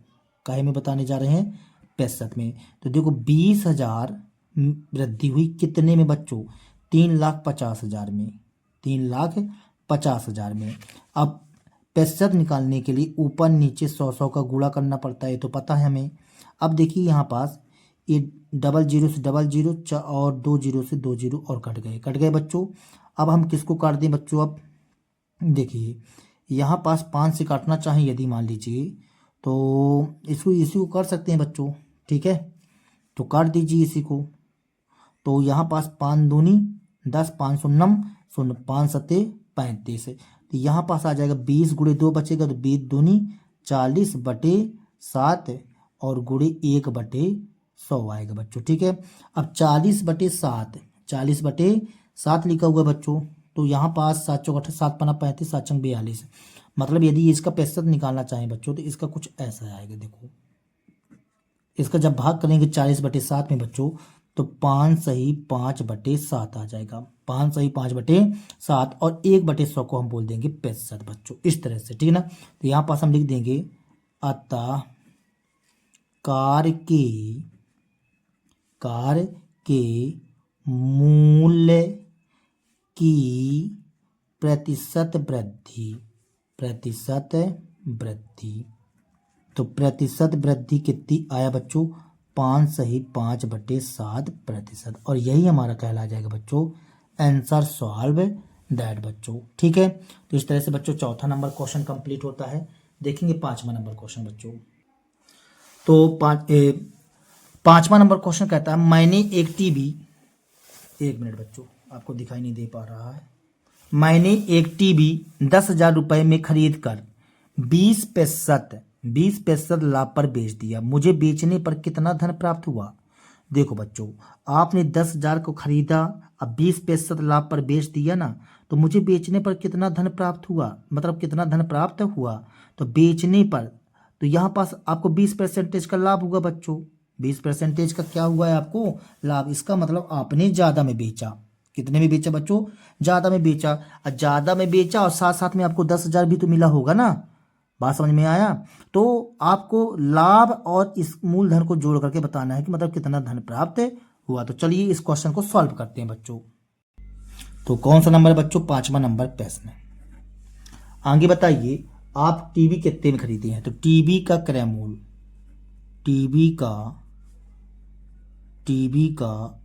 काहे में बताने जा रहे हैं, प्रतिशत में। तो देखो 20,000 वृद्धि हुई कितने में बच्चों, 3,50,000 में, 3,50,000 में। अब प्रतिशत निकालने के लिए ऊपर नीचे 100 का गुणा करना पड़ता है, तो पता है हमें। अब देखिए यहाँ पास ये डबल जीरो से डबल जीरो और 2 जीरो से 2 जीरो और कट गए बच्चों। अब हम किसको काट दें बच्चों, अब देखिए यहाँ पास 5 से काटना चाहें यदि मान लीजिए, तो इसको इसी को कर सकते हैं बच्चों, ठीक है। तो काट दीजिए इसी को। तो यहाँ पास 5 दूनी 10, 5 शून्यम शून्य, 5 सत्ते 35। तो यहाँ पास आ जाएगा 20 गुणे 2 बचेगा, तो 20 दूनी 40/7 और गुणे 1/100 आएगा बच्चों। ठीक है, अब 40/7, 40/7 लिखा हुआ है बच्चों। तो यहाँ पास 7 चौक 8, 7 पन्ना 35, 7 चंग 42। मतलब यदि इसका प्रतिशत निकालना चाहें बच्चों तो इसका कुछ ऐसा आएगा। देखो इसका जब भाग करेंगे 40/7 में बच्चों तो 5 सही 5/7 आ जाएगा। 5 सही 5/7 और 1/100 को हम बोल देंगे प्रतिशत बच्चों, इस तरह से। ठीक है ना। तो यहाँ पास हम लिख देंगे अतः कार के मूल्य की प्रतिशत वृद्धि। तो प्रतिशत वृद्धि कितनी आया बच्चों? 5 सही 5/7%। और यही हमारा कहला जाएगा बच्चों आंसर सॉल्व दैट बच्चों। ठीक है, तो इस तरह से बच्चों चौथा नंबर क्वेश्चन कंप्लीट होता है। देखेंगे 5वां नंबर क्वेश्चन बच्चों। तो 5वां नंबर क्वेश्चन कहता है मैंने एक टीवी, 1 मिनट बच्चों आपको दिखाई नहीं दे पा रहा है। मैंने एक टीवी 10,000 रुपये में खरीद कर 20% लाभ पर बेच दिया। मुझे बेचने पर कितना धन प्राप्त हुआ? देखो बच्चों, आपने 10,000 को खरीदा, अब 20% लाभ पर बेच दिया ना, तो मुझे बेचने पर कितना धन प्राप्त हुआ, मतलब कितना धन प्राप्त हुआ। तो बेचने पर तो यहाँ पास आपको 20% का लाभ हुआ बच्चों। 20% का क्या हुआ है आपको? लाभ। इसका मतलब आपने ज़्यादा में बेचा। कितने में बेचा बच्चों? ज़्यादा में बेचा। और ज़्यादा में बेचा और साथ साथ में आपको 10,000 भी तो मिला होगा ना। बात समझ में आया? तो आपको लाभ और इस मूलधन को जोड़ करके बताना है कि मतलब कितना धन प्राप्त हुआ। तो चलिए इस क्वेश्चन को सॉल्व करते हैं बच्चों। तो कौन सा नंबर है बच्चों? 5वां नंबर प्रश्न। आगे बताइए आप टीवी कितने में खरीदे हैं? तो टीवी का क्रय मूल्य, टीवी का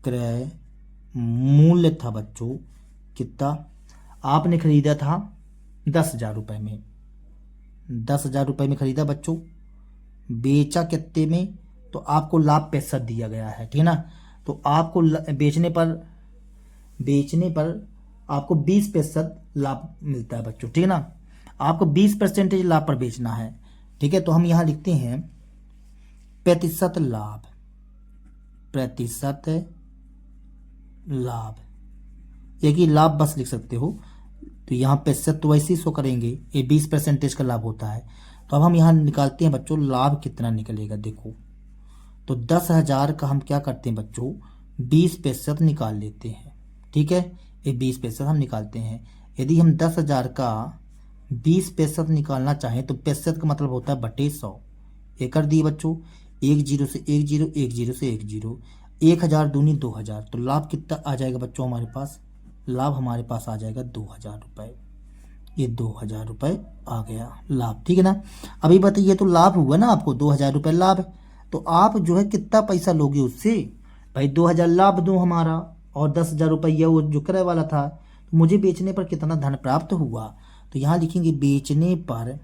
क्रय मूल्य था बच्चों कितना? आपने खरीदा था 10,000 रुपये में। 10,000 रुपये में खरीदा बच्चों, बेचा कितने में? तो आपको लाभ 65 दिया गया है। ठीक है ना। तो आपको बेचने पर आपको 20% लाभ मिलता है बच्चों। ठीक है ना। आपको 20% लाभ पर बेचना है। ठीक है, तो हम यहाँ लिखते हैं प्रतिशत लाभ, एक ही लाभ बस लिख सकते हो। तो यहाँ प्रतिशत तो वैसे ही शो करेंगे, ये 20% का लाभ होता है। तो अब हम यहाँ निकालते हैं बच्चों लाभ कितना निकलेगा। देखो तो 10,000 का हम क्या करते हैं बच्चों? 20% निकाल लेते हैं। ठीक है, ये 20% हम निकालते हैं। यदि हम 10,000 का 20% निकालना चाहें तो प्रतिशत का मतलब होता है बटे 100। ये कर दिए बच्चों, 1 0 से 1 0, 1 0 से 1 0, 1,000 दूनी 2,000। तो लाभ कितना आ जाएगा बच्चों हमारे पास? लाभ हमारे पास आ जाएगा 2,000 रुपये। ये 2,000 रुपये आ गया लाभ। ठीक है ना। अभी बताइए तो लाभ हुआ ना आपको 2,000 रुपये लाभ। तो आप जो है कितना पैसा लोगे उससे? भाई 2,000 लाभ दो हमारा और 10,000 रुपया वो जो क्रय वाला था। तो मुझे बेचने पर कितना धन प्राप्त हुआ? तो यहाँ लिखेंगे बेचने पर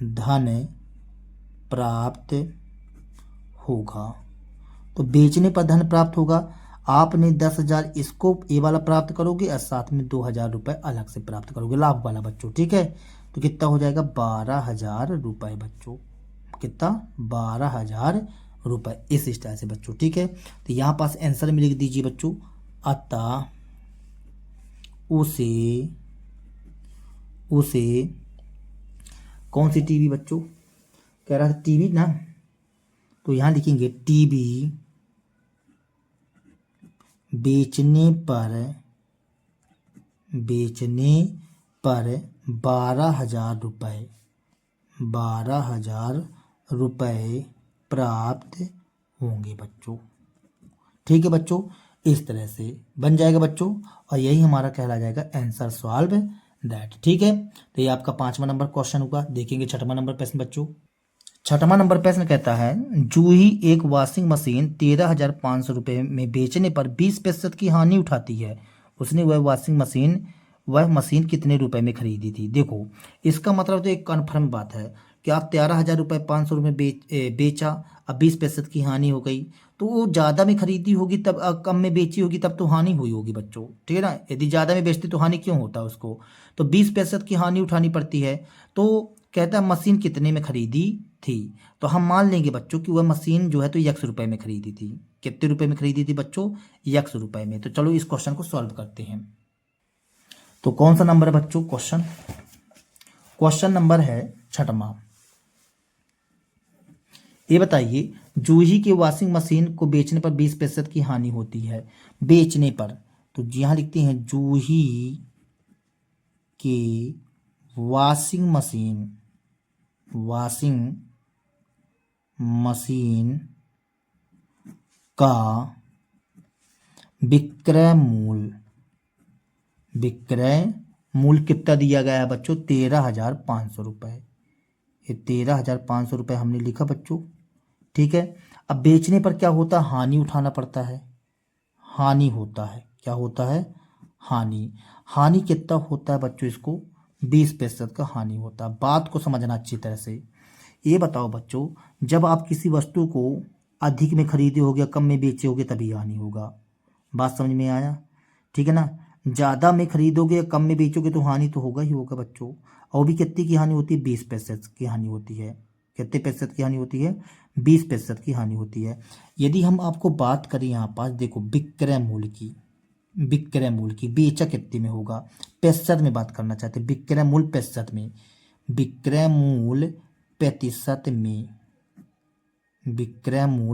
धन प्राप्त होगा। तो बेचने पर धन प्राप्त होगा। आपने 10,000 इसको ये वाला प्राप्त करोगे और साथ में 2,000 रुपये अलग से प्राप्त करोगे लाभ वाला बच्चों। ठीक है, तो कितना हो जाएगा? 12,000 रुपये बच्चों। कितना? 12,000 रुपये, इस स्टाइल से बच्चों। ठीक है, तो यहाँ पास आंसर में लिख दीजिए बच्चों अतः उसे कौन सी टीवी बच्चों? कह रहा था टीवी ना। तो यहाँ लिखेंगे टीवी बेचने पर 12,000 रुपये प्राप्त होंगे बच्चों। ठीक है बच्चों, इस तरह से बन जाएगा बच्चों और यही हमारा कहला जाएगा आंसर सॉल्व दैट। ठीक है, तो ये आपका 5वां नंबर क्वेश्चन हुआ। देखेंगे 6वां नंबर प्रश्न बच्चों। 6वां नंबर प्रश्न कहता है जूही एक वॉशिंग मशीन 13,500 रुपये में बेचने पर 20% की हानि उठाती है। उसने वह मशीन कितने रुपए में खरीदी थी? देखो इसका मतलब तो एक कन्फर्म बात है कि आप 13,500 रुपये बेचा, अब 20% की हानि हो गई, तो वो ज़्यादा में खरीदी होगी तब, कम में बेची होगी तब तो हानि हुई होगी बच्चों, ठीक है ना। यदि ज़्यादा में बेचती तो हानि क्यों होता है उसको, तो 20% की हानि उठानी पड़ती है। तो कहता है मशीन कितने में खरीदी थी, तो हम मान लेंगे बच्चों कि वह मशीन जो है तो X रुपये में खरीदी थी। कितने रुपए में खरीदी थी बच्चों, X रुपये में। तो चलो इस क्वेश्चन को सॉल्व करते हैं। तो कौन सा नंबर है बच्चों, क्वेश्चन नंबर है 6वां। ये बताइए, जूही की वॉशिंग मशीन को बेचने पर 20% की हानि होती है, बेचने पर। तो यहां लिखते हैं जूही की वॉशिंग मशीन का विक्रय मूल्य कितना दिया गया है बच्चों, 13,500 रुपये। ये 13,500 रुपये हमने लिखा बच्चों, ठीक है। अब बेचने पर क्या होता है, हानि उठाना पड़ता है, हानि होता है, क्या होता है, हानि कितना होता है बच्चों, इसको 20% का हानि होता है। बात को समझना अच्छी तरह से। ये बताओ बच्चों, जब आप किसी वस्तु को अधिक में खरीदे होगे, कम में बेचे होगे, तभी हानि होगा। बात समझ में आया, ठीक है ना। ज़्यादा में खरीदोगे या कम में बेचोगे तो हानि तो होगा ही होगा बच्चों। और भी कितने की हानि होती है, 20% की हानि होती है। कितने प्रतिशत की हानि होती है, 20% की हानि होती है। यदि हम आपको बात करें यहाँ पास, देखो विक्रय मूल्य की, बेचा कितने में होगा, प्रतिशत में बात करना चाहते हैं। विक्रय मूल्य प्रतिशत में, विक्रय मूल्य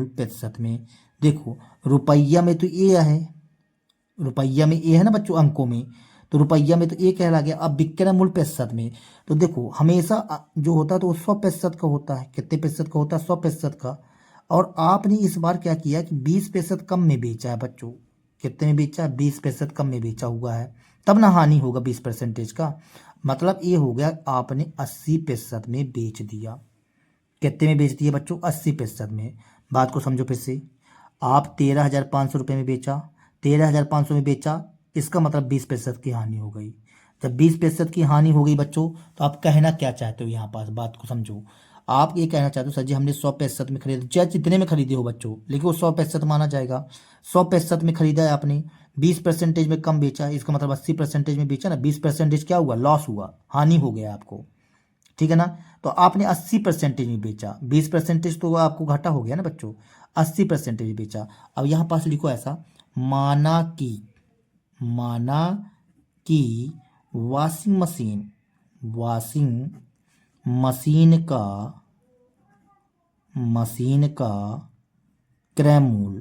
प्रतिशत में। देखो रुपया में तो ए है, रुपया में ए है ना बच्चों, अंकों में, तो रुपया में तो ए कहला गया। अब विक्रय मूल्य प्रतिशत में, तो देखो हमेशा जो होता है तो 100% का होता है। कितने प्रतिशत का होता है, 100% का। और आपने इस बार क्या किया कि 20% कम में बेचा है बच्चों। कितने में बेचा है, 20% कम में बेचा हुआ है, तब ना हानि होगा 20% का। मतलब ये हो गया आपने 80% में बेच दिया। कितने में बेच दिया बच्चों, 80% में। बात को समझो फिर से, आप 13,500 रुपये में बेचा, 13,500 में बेचा, इसका मतलब 20% की हानि हो गई। जब 20% की हानि हो गई बच्चों, तो आप कहना क्या चाहते हो यहाँ पास, बात को समझो। आप ये कहना चाहते हो सर जी हमने 100% में खरीदा, चाहे जितने में खरीदे हो बच्चों, लेकिन वो 100% माना जाएगा। 100% में खरीदा है आपने, 20% में कम बेचा, इसका मतलब 80% में बेचा ना, 20% क्या हुआ, लॉस हुआ, हानि हो गया आपको, ठीक है ना। तो आपने 80% में बेचा, 20% तो आपको घाटा हो गया ना बच्चों, 80% में बेचा। अब यहाँ पास लिखो ऐसा, माना कि वॉशिंग मशीन का क्रय मूल्य,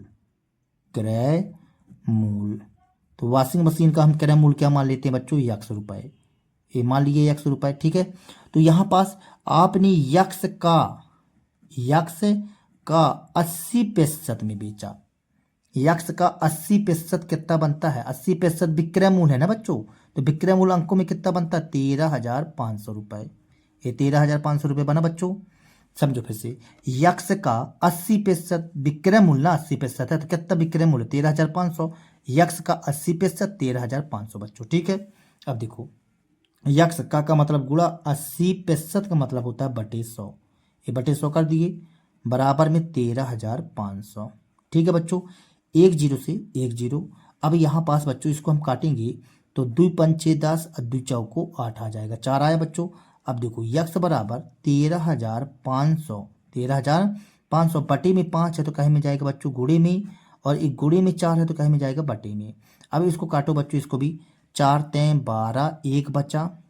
तो वॉशिंग मशीन का हम क्रय मूल्य क्या मान लेते हैं बच्चों, X रुपये। ये मान लीजिए X रुपये, ठीक है। तो यहाँ पास आपने X का 80% में बेचा। X का 80% कितना बनता है, 80% विक्रय मूल्य है ना बच्चों, तो विक्रय मूल्य अंकों में कितना बनता है, 13,500 रुपये। ये 13,500 रुपये बना बच्चों। समझो फिर से, X का 80% विक्रय मूल्य ना, 80% है तो कितना विक्रय मूल्य, 13,500। X का 80% 13,500 बच्चों, ठीक है। अब देखो X का मतलब गुणा 80% का मतलब होता है बटे 100। ये बटे 100 कर दिए, बराबर में 13,500, ठीक है बच्चों। 1 0 से 1 0। अब यहाँ पास बच्चों इसको हम काटेंगे तो 2 पंचे 10 और 2 चौको 8 आ जाएगा, 4 आया बच्चों। अब देखो X बराबर 13,500 बटे में 5 है तो कहीं में जाएगा बच्चों गुणे में, और एक गुणे में 4 है तो कहीं में जाएगा बटे में। अब इसको काटो बच्चों, इसको भी, 4 तें 12, 1 बचा,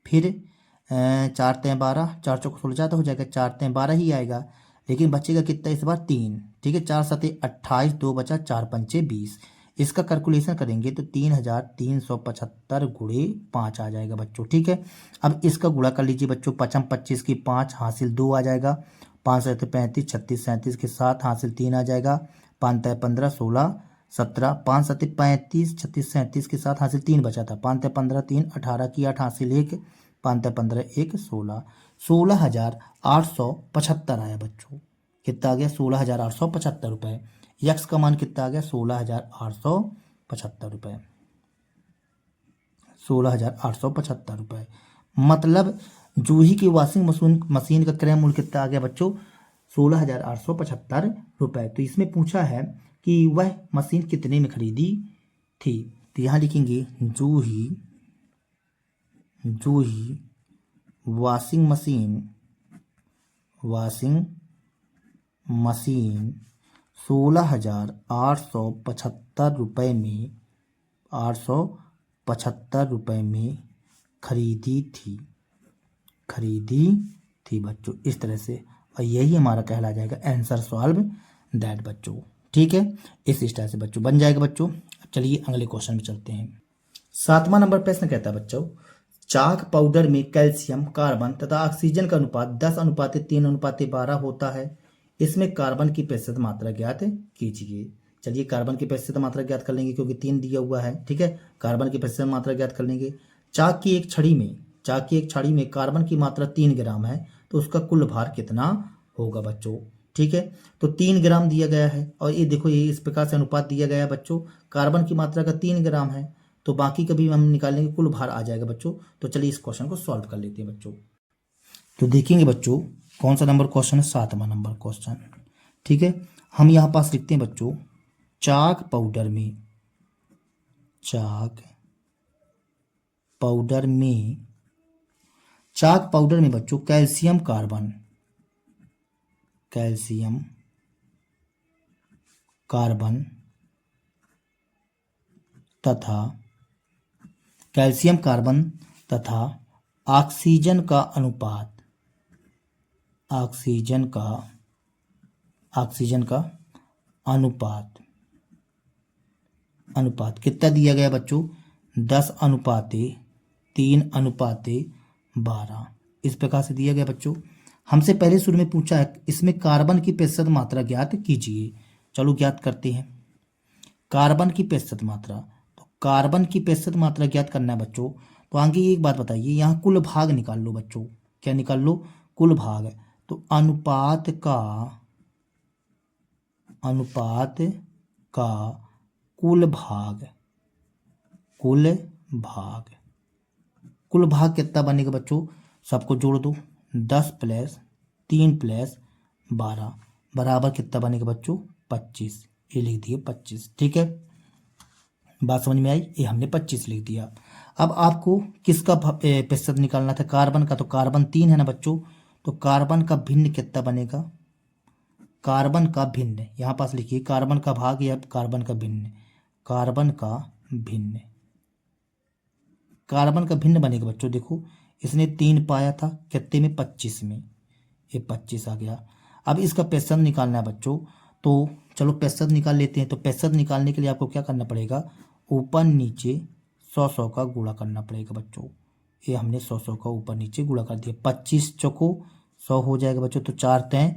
फिर 4 तें 12, 4 चौको 16 ज़्यादा हो जाएगा, 4 तें 12 ही आएगा, लेकिन बचेगा कितना इस बार 3, ठीक है। 4 7 28, 2 बचा, 4 पंचे 20। इसका कैलकुलेशन करेंगे तो 3,375 गुणे 5 आ जाएगा बच्चों, ठीक है। अब इसका गुणा कर लीजिए बच्चों, 5 25 की 5 हासिल 2 आ जाएगा, 5 7 35, 36 37 के 7 हासिल 3 आ जाएगा, 5 15 16 17, 5 7 35, 36 37 के 7 हासिल 3 बचा था, 5 15 3 18 की 8 हासिल 1, 5 15 1 16, 16,875 आया बच्चों। कितना आ गया, 16,875 रुपये। X का मान कितना आ गया, 16,875 रुपये, 16,875 रुपये। मतलब जूही की वॉशिंग मशीन का क्रय मूल्य कितना आ गया बच्चों? 16,875 रुपए। तो इसमें पूछा है कि वह मशीन कितने में खरीदी थी। तो यहाँ लिखेंगे जूही वॉशिंग मशीन 16,875 रुपए में 875 रुपए में खरीदी थी बच्चों। इस तरह से, और यही हमारा कहला जाएगा आंसर सॉल्व दैट बच्चों। ठीक है, इस स्टाइल से बच्चों बन जाएगा बच्चों। चलिए अगले क्वेश्चन में चलते हैं। 7वां नंबर प्रश्न कहता है बच्चों, चाक पाउडर में कैल्शियम, कार्बन तथा ऑक्सीजन का अनुपात 10:3:12 होता है। इसमें कार्बन की प्रतिशत मात्रा ज्ञात कीजिए। चलिए कार्बन की प्रतिशत मात्रा ज्ञात कर लेंगे क्योंकि 3 दिया हुआ है। ठीक है, कार्बन की प्रतिशत मात्रा ज्ञात कर लेंगे। चाक की एक छड़ी में कार्बन की मात्रा 3 ग्राम है, तो उसका कुल भार कितना होगा बच्चों? ठीक है, तो 3 ग्राम दिया गया है, और ये देखो ये इस प्रकार से अनुपात दिया गया है बच्चों। कार्बन की मात्रा का 3 ग्राम है, तो बाकी का भी हम निकालेंगे, कुल भार आ जाएगा बच्चों। तो चलिए इस क्वेश्चन को सॉल्व कर लेते हैं बच्चों। तो देखेंगे बच्चों कौन सा नंबर क्वेश्चन है, 7वां नंबर क्वेश्चन। ठीक है, हम यहाँ पास लिखते हैं बच्चों, चाक पाउडर में बच्चों कैल्शियम कार्बन तथा ऑक्सीजन का अनुपात कितना दिया गया बच्चों? 10:3:12 इस प्रकार से दिया गया बच्चों। हमसे पहले शुरू में पूछा है इसमें कार्बन की प्रतिशत मात्रा ज्ञात कीजिए। चलो ज्ञात करते हैं कार्बन की प्रतिशत मात्रा। तो कार्बन की प्रतिशत मात्रा ज्ञात करना है बच्चों। तो आगे एक बात बताइए, यहाँ कुल भाग निकाल लो बच्चों। क्या निकाल लो? कुल भाग। तो अनुपात का कुल भाग कितना बनेगा बच्चों? सबको जोड़ दो, 10 + 3 + 12 बराबर कितना बनेगा बच्चों? 25। ये लिख दिए 25। ठीक है, बात समझ में आई? ये हमने 25 लिख दिया। अब आपको किसका प्रतिशत निकालना था? कार्बन का। तो कार्बन 3 है ना बच्चों, तो कार्बन का भिन्न कितना बनेगा? कार्बन का भिन्न, यहाँ पास लिखिए कार्बन का भाग या कार्बन का भिन्न। कार्बन का भिन्न बनेगा बच्चों। देखो इसने 3 पाया था कितने में? 25 में, ये 25 आ गया। अब इसका प्रतिशत निकालना है बच्चों। तो चलो प्रतिशत निकाल लेते हैं। तो प्रतिशत निकालने के लिए आपको क्या करना पड़ेगा? ऊपर नीचे 100 का गुणा करना पड़ेगा बच्चों। ये हमने 100 का ऊपर नीचे गुणा कर दिया। 25 चौको 100 हो जाएगा बच्चों। तो 4 ×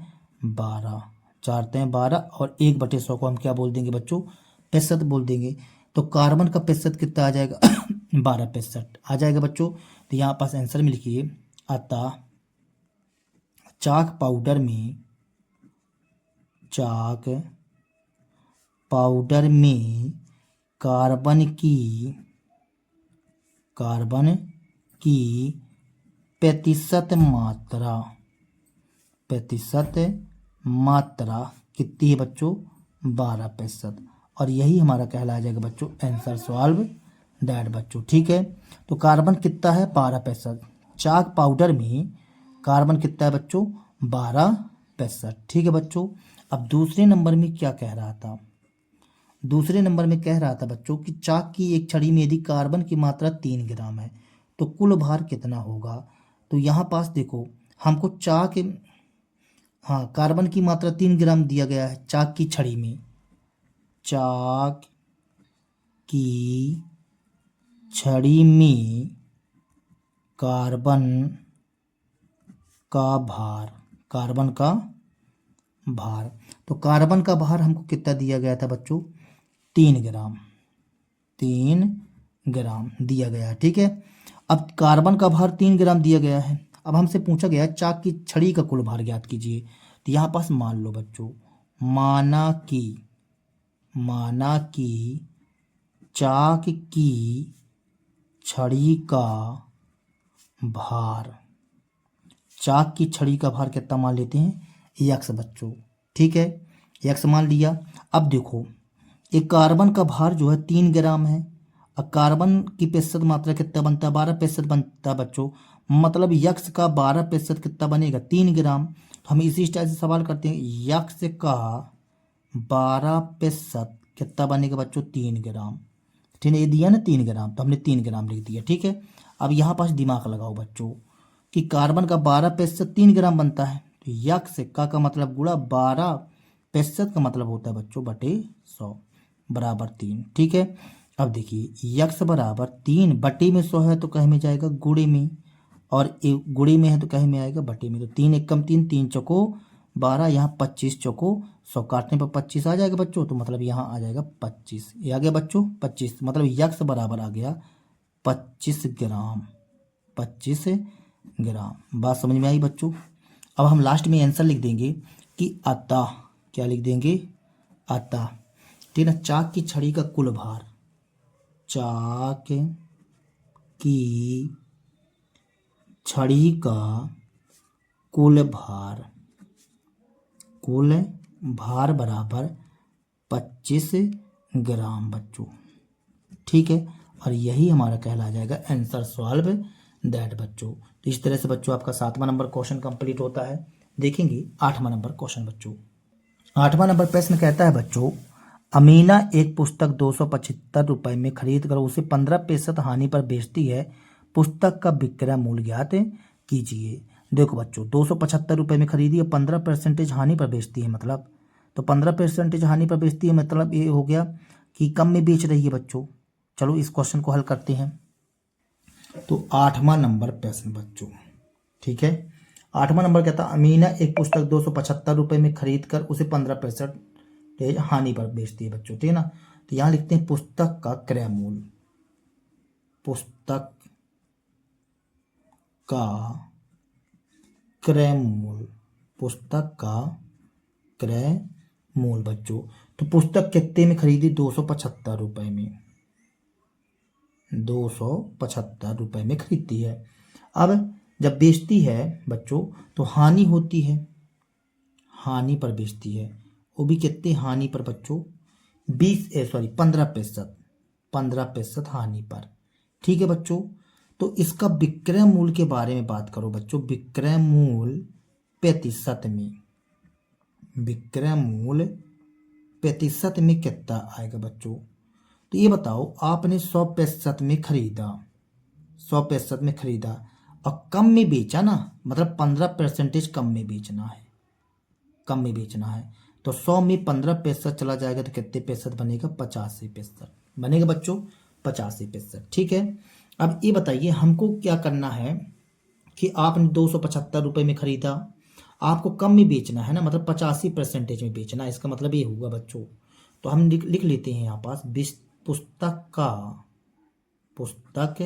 12 और 1/100 को हम क्या बोल देंगे बच्चों? प्रतिशत बोल देंगे। तो कार्बन का प्रतिशत कितना आ जाएगा? 12% आ जाएगा बच्चों। तो यहाँ पास आंसर में लिखिए, अतः चाक पाउडर में कार्बन की प्रतिशत मात्रा कितनी है बच्चों? 12%। और यही हमारा कहला जाएगा बच्चों आंसर सॉल्व दैट बच्चों। ठीक है, तो कार्बन कितना है? 12%। चाक पाउडर में कार्बन कितना है बच्चों? 12%। ठीक है बच्चों। अब दूसरे नंबर में क्या कह रहा था? दूसरे नंबर में कह रहा था बच्चों कि चाक की एक छड़ी में यदि कार्बन की मात्रा 3 ग्राम है तो कुल भार कितना होगा? तो यहाँ पास देखो हमको कार्बन की मात्रा 3 ग्राम दिया गया है चाक की छड़ी में। चाक की छड़ी में कार्बन का भार, तो कार्बन का भार हमको कितना दिया गया था बच्चों? 3 ग्राम दिया गया है। ठीक है, अब कार्बन का भार 3 ग्राम दिया गया है। अब हमसे पूछा गया चाक की छड़ी का कुल भार ज्ञात कीजिए। तो यहाँ पास मान लो बच्चों, माना कि चाक की छड़ी का भार चाक की छड़ी का भार कितना मान लेते हैं, यक्स बच्चों। ठीक है, यक्स मान लिया। अब देखो एक कार्बन का भार जो है 3 ग्राम है, और कार्बन की प्रतिशत मात्रा कितना बनता है, 12% बनता है बच्चों। मतलब यक्स का 12% कितना बनेगा, 3 ग्राम। तो हम इसी स्टाइल से सवाल करते हैं, यक्स का 12% कितना बनेगा बच्चों, 3 ग्राम। ठीक है, ये दिया ना 3 ग्राम, तो हमने 3 ग्राम लिख दिया। ठीक है, अब यहाँ पास दिमाग लगाओ बच्चों कि कार्बन का 12% 3 ग्राम बनता है, तो यक्स का मतलब गुणा 12% का मतलब होता है बच्चों बटे 100 बराबर 3। ठीक है, अब देखिए यक्स बराबर 3 बटे में 100 है तो कहे में जाएगा गुणे में, और गुणे में है तो कहे में आएगा बटे में। तो 3 एकम 3, 3 चौको 12, यहाँ 25 चौको 100, काटने पर 25 आ जाएगा बच्चों, तो मतलब यहाँ आ जाएगा 25। ये आ गया बच्चों 25, मतलब यक्स बराबर आ गया 25 ग्राम। 25 ग्राम। बात समझ में आई बच्चों। अब हम लास्ट में आंसर लिख देंगे कि अतः, क्या लिख देंगे, अतः। ठीक है, चाक की छड़ी का कुल भार, चाक की छड़ी का कुल भार, कुल भार बराबर 25 ग्राम बच्चों। ठीक है, और यही हमारा कहला जाएगा आंसर सॉल्व दैट बच्चों। तो इस तरह से बच्चों आपका 7वां नंबर क्वेश्चन कंप्लीट होता है। देखेंगे 8वां नंबर क्वेश्चन बच्चों। 8वां नंबर प्रश्न कहता है बच्चों, अमीना एक पुस्तक 275 रुपए में खरीद कर उसे 15% हानि पर बेचती है, पुस्तक का विक्रय मूल्य ज्ञात कीजिए। देखो बच्चों 275 रुपए में खरीदी है, 15% हानि पर बेचती है, मतलब तो 15% हानि पर बेचती है मतलब ये हो गया कि कम में बेच रही है बच्चों। चलो इस क्वेश्चन को हल करते हैं। तो 8वां नंबर प्रश्न बच्चों, ठीक है, 8वां नंबर कहता है अमीना एक पुस्तक 275 रुपए में खरीद कर उसे 15% हानि पर बेचती है बच्चों। ठीक है ना, तो यहां लिखते हैं पुस्तक का क्रय मूल्य, पुस्तक का क्रय मूल्य, पुस्तक का क्रय मूल्य बच्चों। तो पुस्तक कितने में खरीदी, 275 रुपए में, 275 रुपए में खरीदती है। अब जब बेचती है बच्चों तो हानि होती है, हानि पर बेचती है, वो भी कितने हानि पर बच्चों, 15%, 15% हानि पर। ठीक है बच्चों, तो इसका विक्रय मूल्य के बारे में बात करो बच्चों, विक्रय मूल्य प्रतिशत में, विक्रय मूल्य प्रतिशत में कितना आएगा बच्चों। तो ये बताओ आपने 100% में खरीदा, 100% में खरीदा और कम में बेचा ना, मतलब 15% कम में बेचना है, कम में बेचना है, तो 100 में 15% चला जाएगा तो कितने प्रतिशत बनेगा, 85% बनेगा बच्चों, 85%। ठीक है, अब ये बताइए हमको क्या करना है कि आपने 275 रुपये में खरीदा, आपको कम में बेचना है ना, मतलब 85% में बेचना है, इसका मतलब ये हुआ बच्चों। तो हम लिख लेते हैं यहाँ पास पुस्तक का, पुस्तक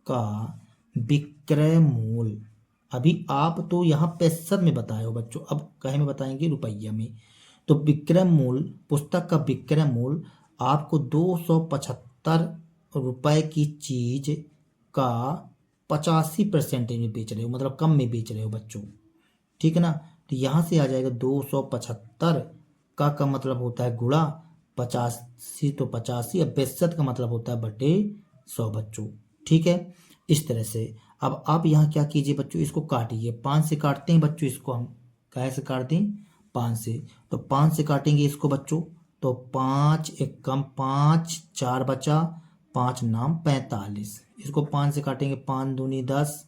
का विक्रय मूल्य। अभी आप तो यहाँ प्रतिशत में बताए हो बच्चों, अब कहे में बताएंगे रुपया में। तो विक्रय मूल्य, पुस्तक का विक्रय मूल्य आपको 275 रुपए की चीज का 85% में बेच रहे हो, मतलब कम में बेच रहे हो बच्चों। ठीक है ना, तो यहाँ से आ जाएगा 275 का मतलब होता है गुणा 85, तो 85 और प्रतिशत का मतलब होता है बटे 100 बच्चों। ठीक है, इस तरह से अब आप यहाँ क्या कीजिए बच्चों, इसको काटिए, 5 से काटते हैं बच्चों, इसको हम कैसे काटते हैं, 5 से। तो 5 से काटेंगे इसको बच्चों, तो 5 एकम 5, 4 बचा, 5 नाम 45, इसको 5 से काटेंगे, 5 दूनी 10,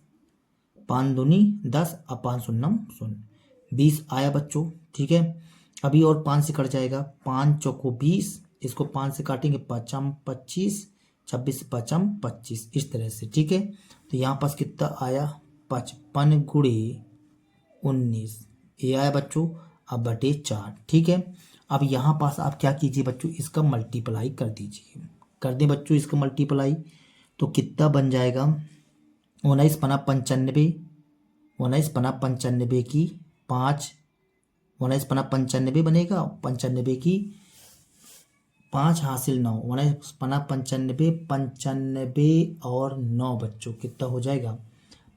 5 दूनी 10 और 5 शून्यम 0, 20 आया बच्चों। ठीक है, अभी और 5 से कट जाएगा, 5 चौको 20, इसको 5 से काटेंगे, 5 25, 26 5 25, इस तरह से। ठीक है, तो यहाँ पास कितना आया, 55 गुणे 19, ये आया बच्चों, अब बटे 4। ठीक है, अब यहाँ पास आप क्या कीजिए बच्चों, इसका मल्टीप्लाई कर दीजिए, कर दें बच्चों इसका मल्टीप्लाई, तो कितना बन जाएगा, 19 पना 95, 19 पना 95 की 5, 19 पना 95 बनेगा, 95 की 5 हासिल 9, 19 पना 95, 95 और 9 बच्चों कितना हो जाएगा,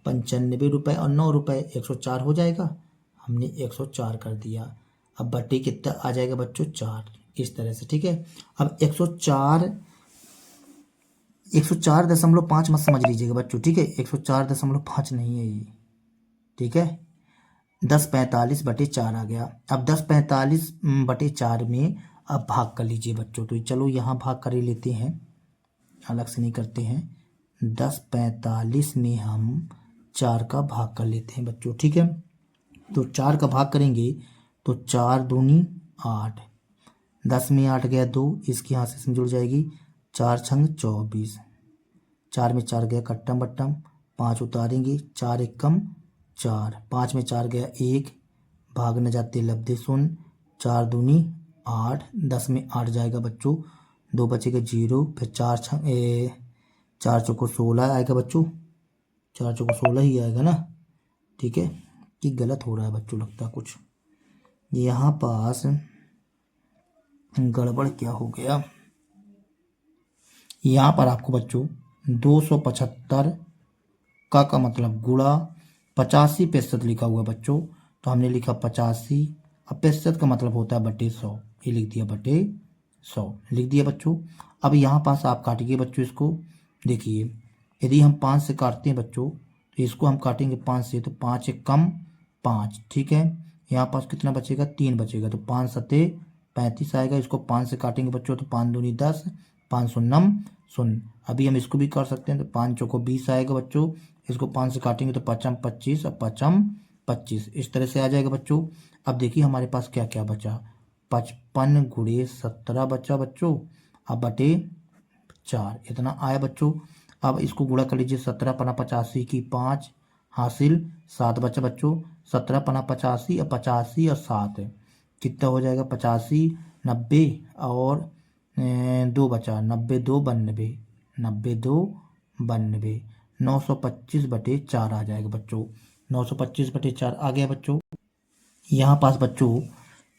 ₹95 और 9 रुपये 104 हो जाएगा। हमने 104 कर दिया। अब बटे कितना आ जाएगा बच्चों 4, इस तरह से। ठीक है, अब 104.5 मत समझ लीजिएगा बच्चों। ठीक है, 104.5 नहीं है ये। ठीक है, 1045/4 आ गया। अब 1045/4 में अब भाग कर लीजिए बच्चों। तो चलो यहाँ भाग कर ही लेते हैं, अलग से नहीं करते हैं। 1045 में हम 4 का भाग कर लेते हैं बच्चों। ठीक है, तो 4 का भाग करेंगे तो 4 दूनी 8, 10 में 8 गया 2, इसकी यहाँ से इसमें जुड़ जाएगी। 4 छंग 24, 4 में 4 गया कट्टम बट्टम, 5 उतारेंगे, 4 एकम 4, 5 में 4 गया 1, भाग न जाते लब्धे शून्य, 4 दूनी 8, 10 में 8 जाएगा बच्चों, 2 बचेगा 0, फिर 4 चौको 16 आएगा बच्चों, 4 चौको 16 ही आएगा ना। ठीक है, कि गलत हो रहा है बच्चों, लगता है कुछ यहाँ पास गड़बड़ क्या हो गया। यहाँ पर आपको बच्चों 275 का मतलब गुणा 85% लिखा हुआ बच्चों, तो हमने लिखा 85। अब 65 का मतलब होता है बटे 100, ये लिख दिया बटे 100 लिख दिया बच्चों। अब यहाँ पास आप काटिए बच्चों इसको। देखिए, यदि हम 5 से काटते हैं बच्चों, तो इसको हम काटेंगे 5 से, तो 5 एकम 5। ठीक है, यहाँ पास कितना बचेगा 3 बचेगा, तो 5 सते 35 आएगा। इसको 5 से काटेंगे बच्चों, तो 5 दूनी 10, 5 शून्यम शून्य। अभी हम इसको भी कर सकते हैं, तो 5 चौको 20 आएगा बच्चों। इसको 5 से काटेंगे तो 5 25 और 5 25, इस तरह से आ जाएगा बच्चों। अब देखिए हमारे पास क्या क्या बचा, 55 गुणे 17 बचा बच्चों, अब बटे 4 इतना आया बच्चों। अब इसको गुणा कर लीजिए, 17 पना 85 की 5 हासिल 7 बचा बच्चों। 17 पना 85 और 85 और 7 कितना हो जाएगा 85, 90 और 2 बचा, 90 2 92, 90 2 92, 925/4 आ जाएगा बच्चों। 925/4 आ गया बच्चों। यहाँ पास बच्चों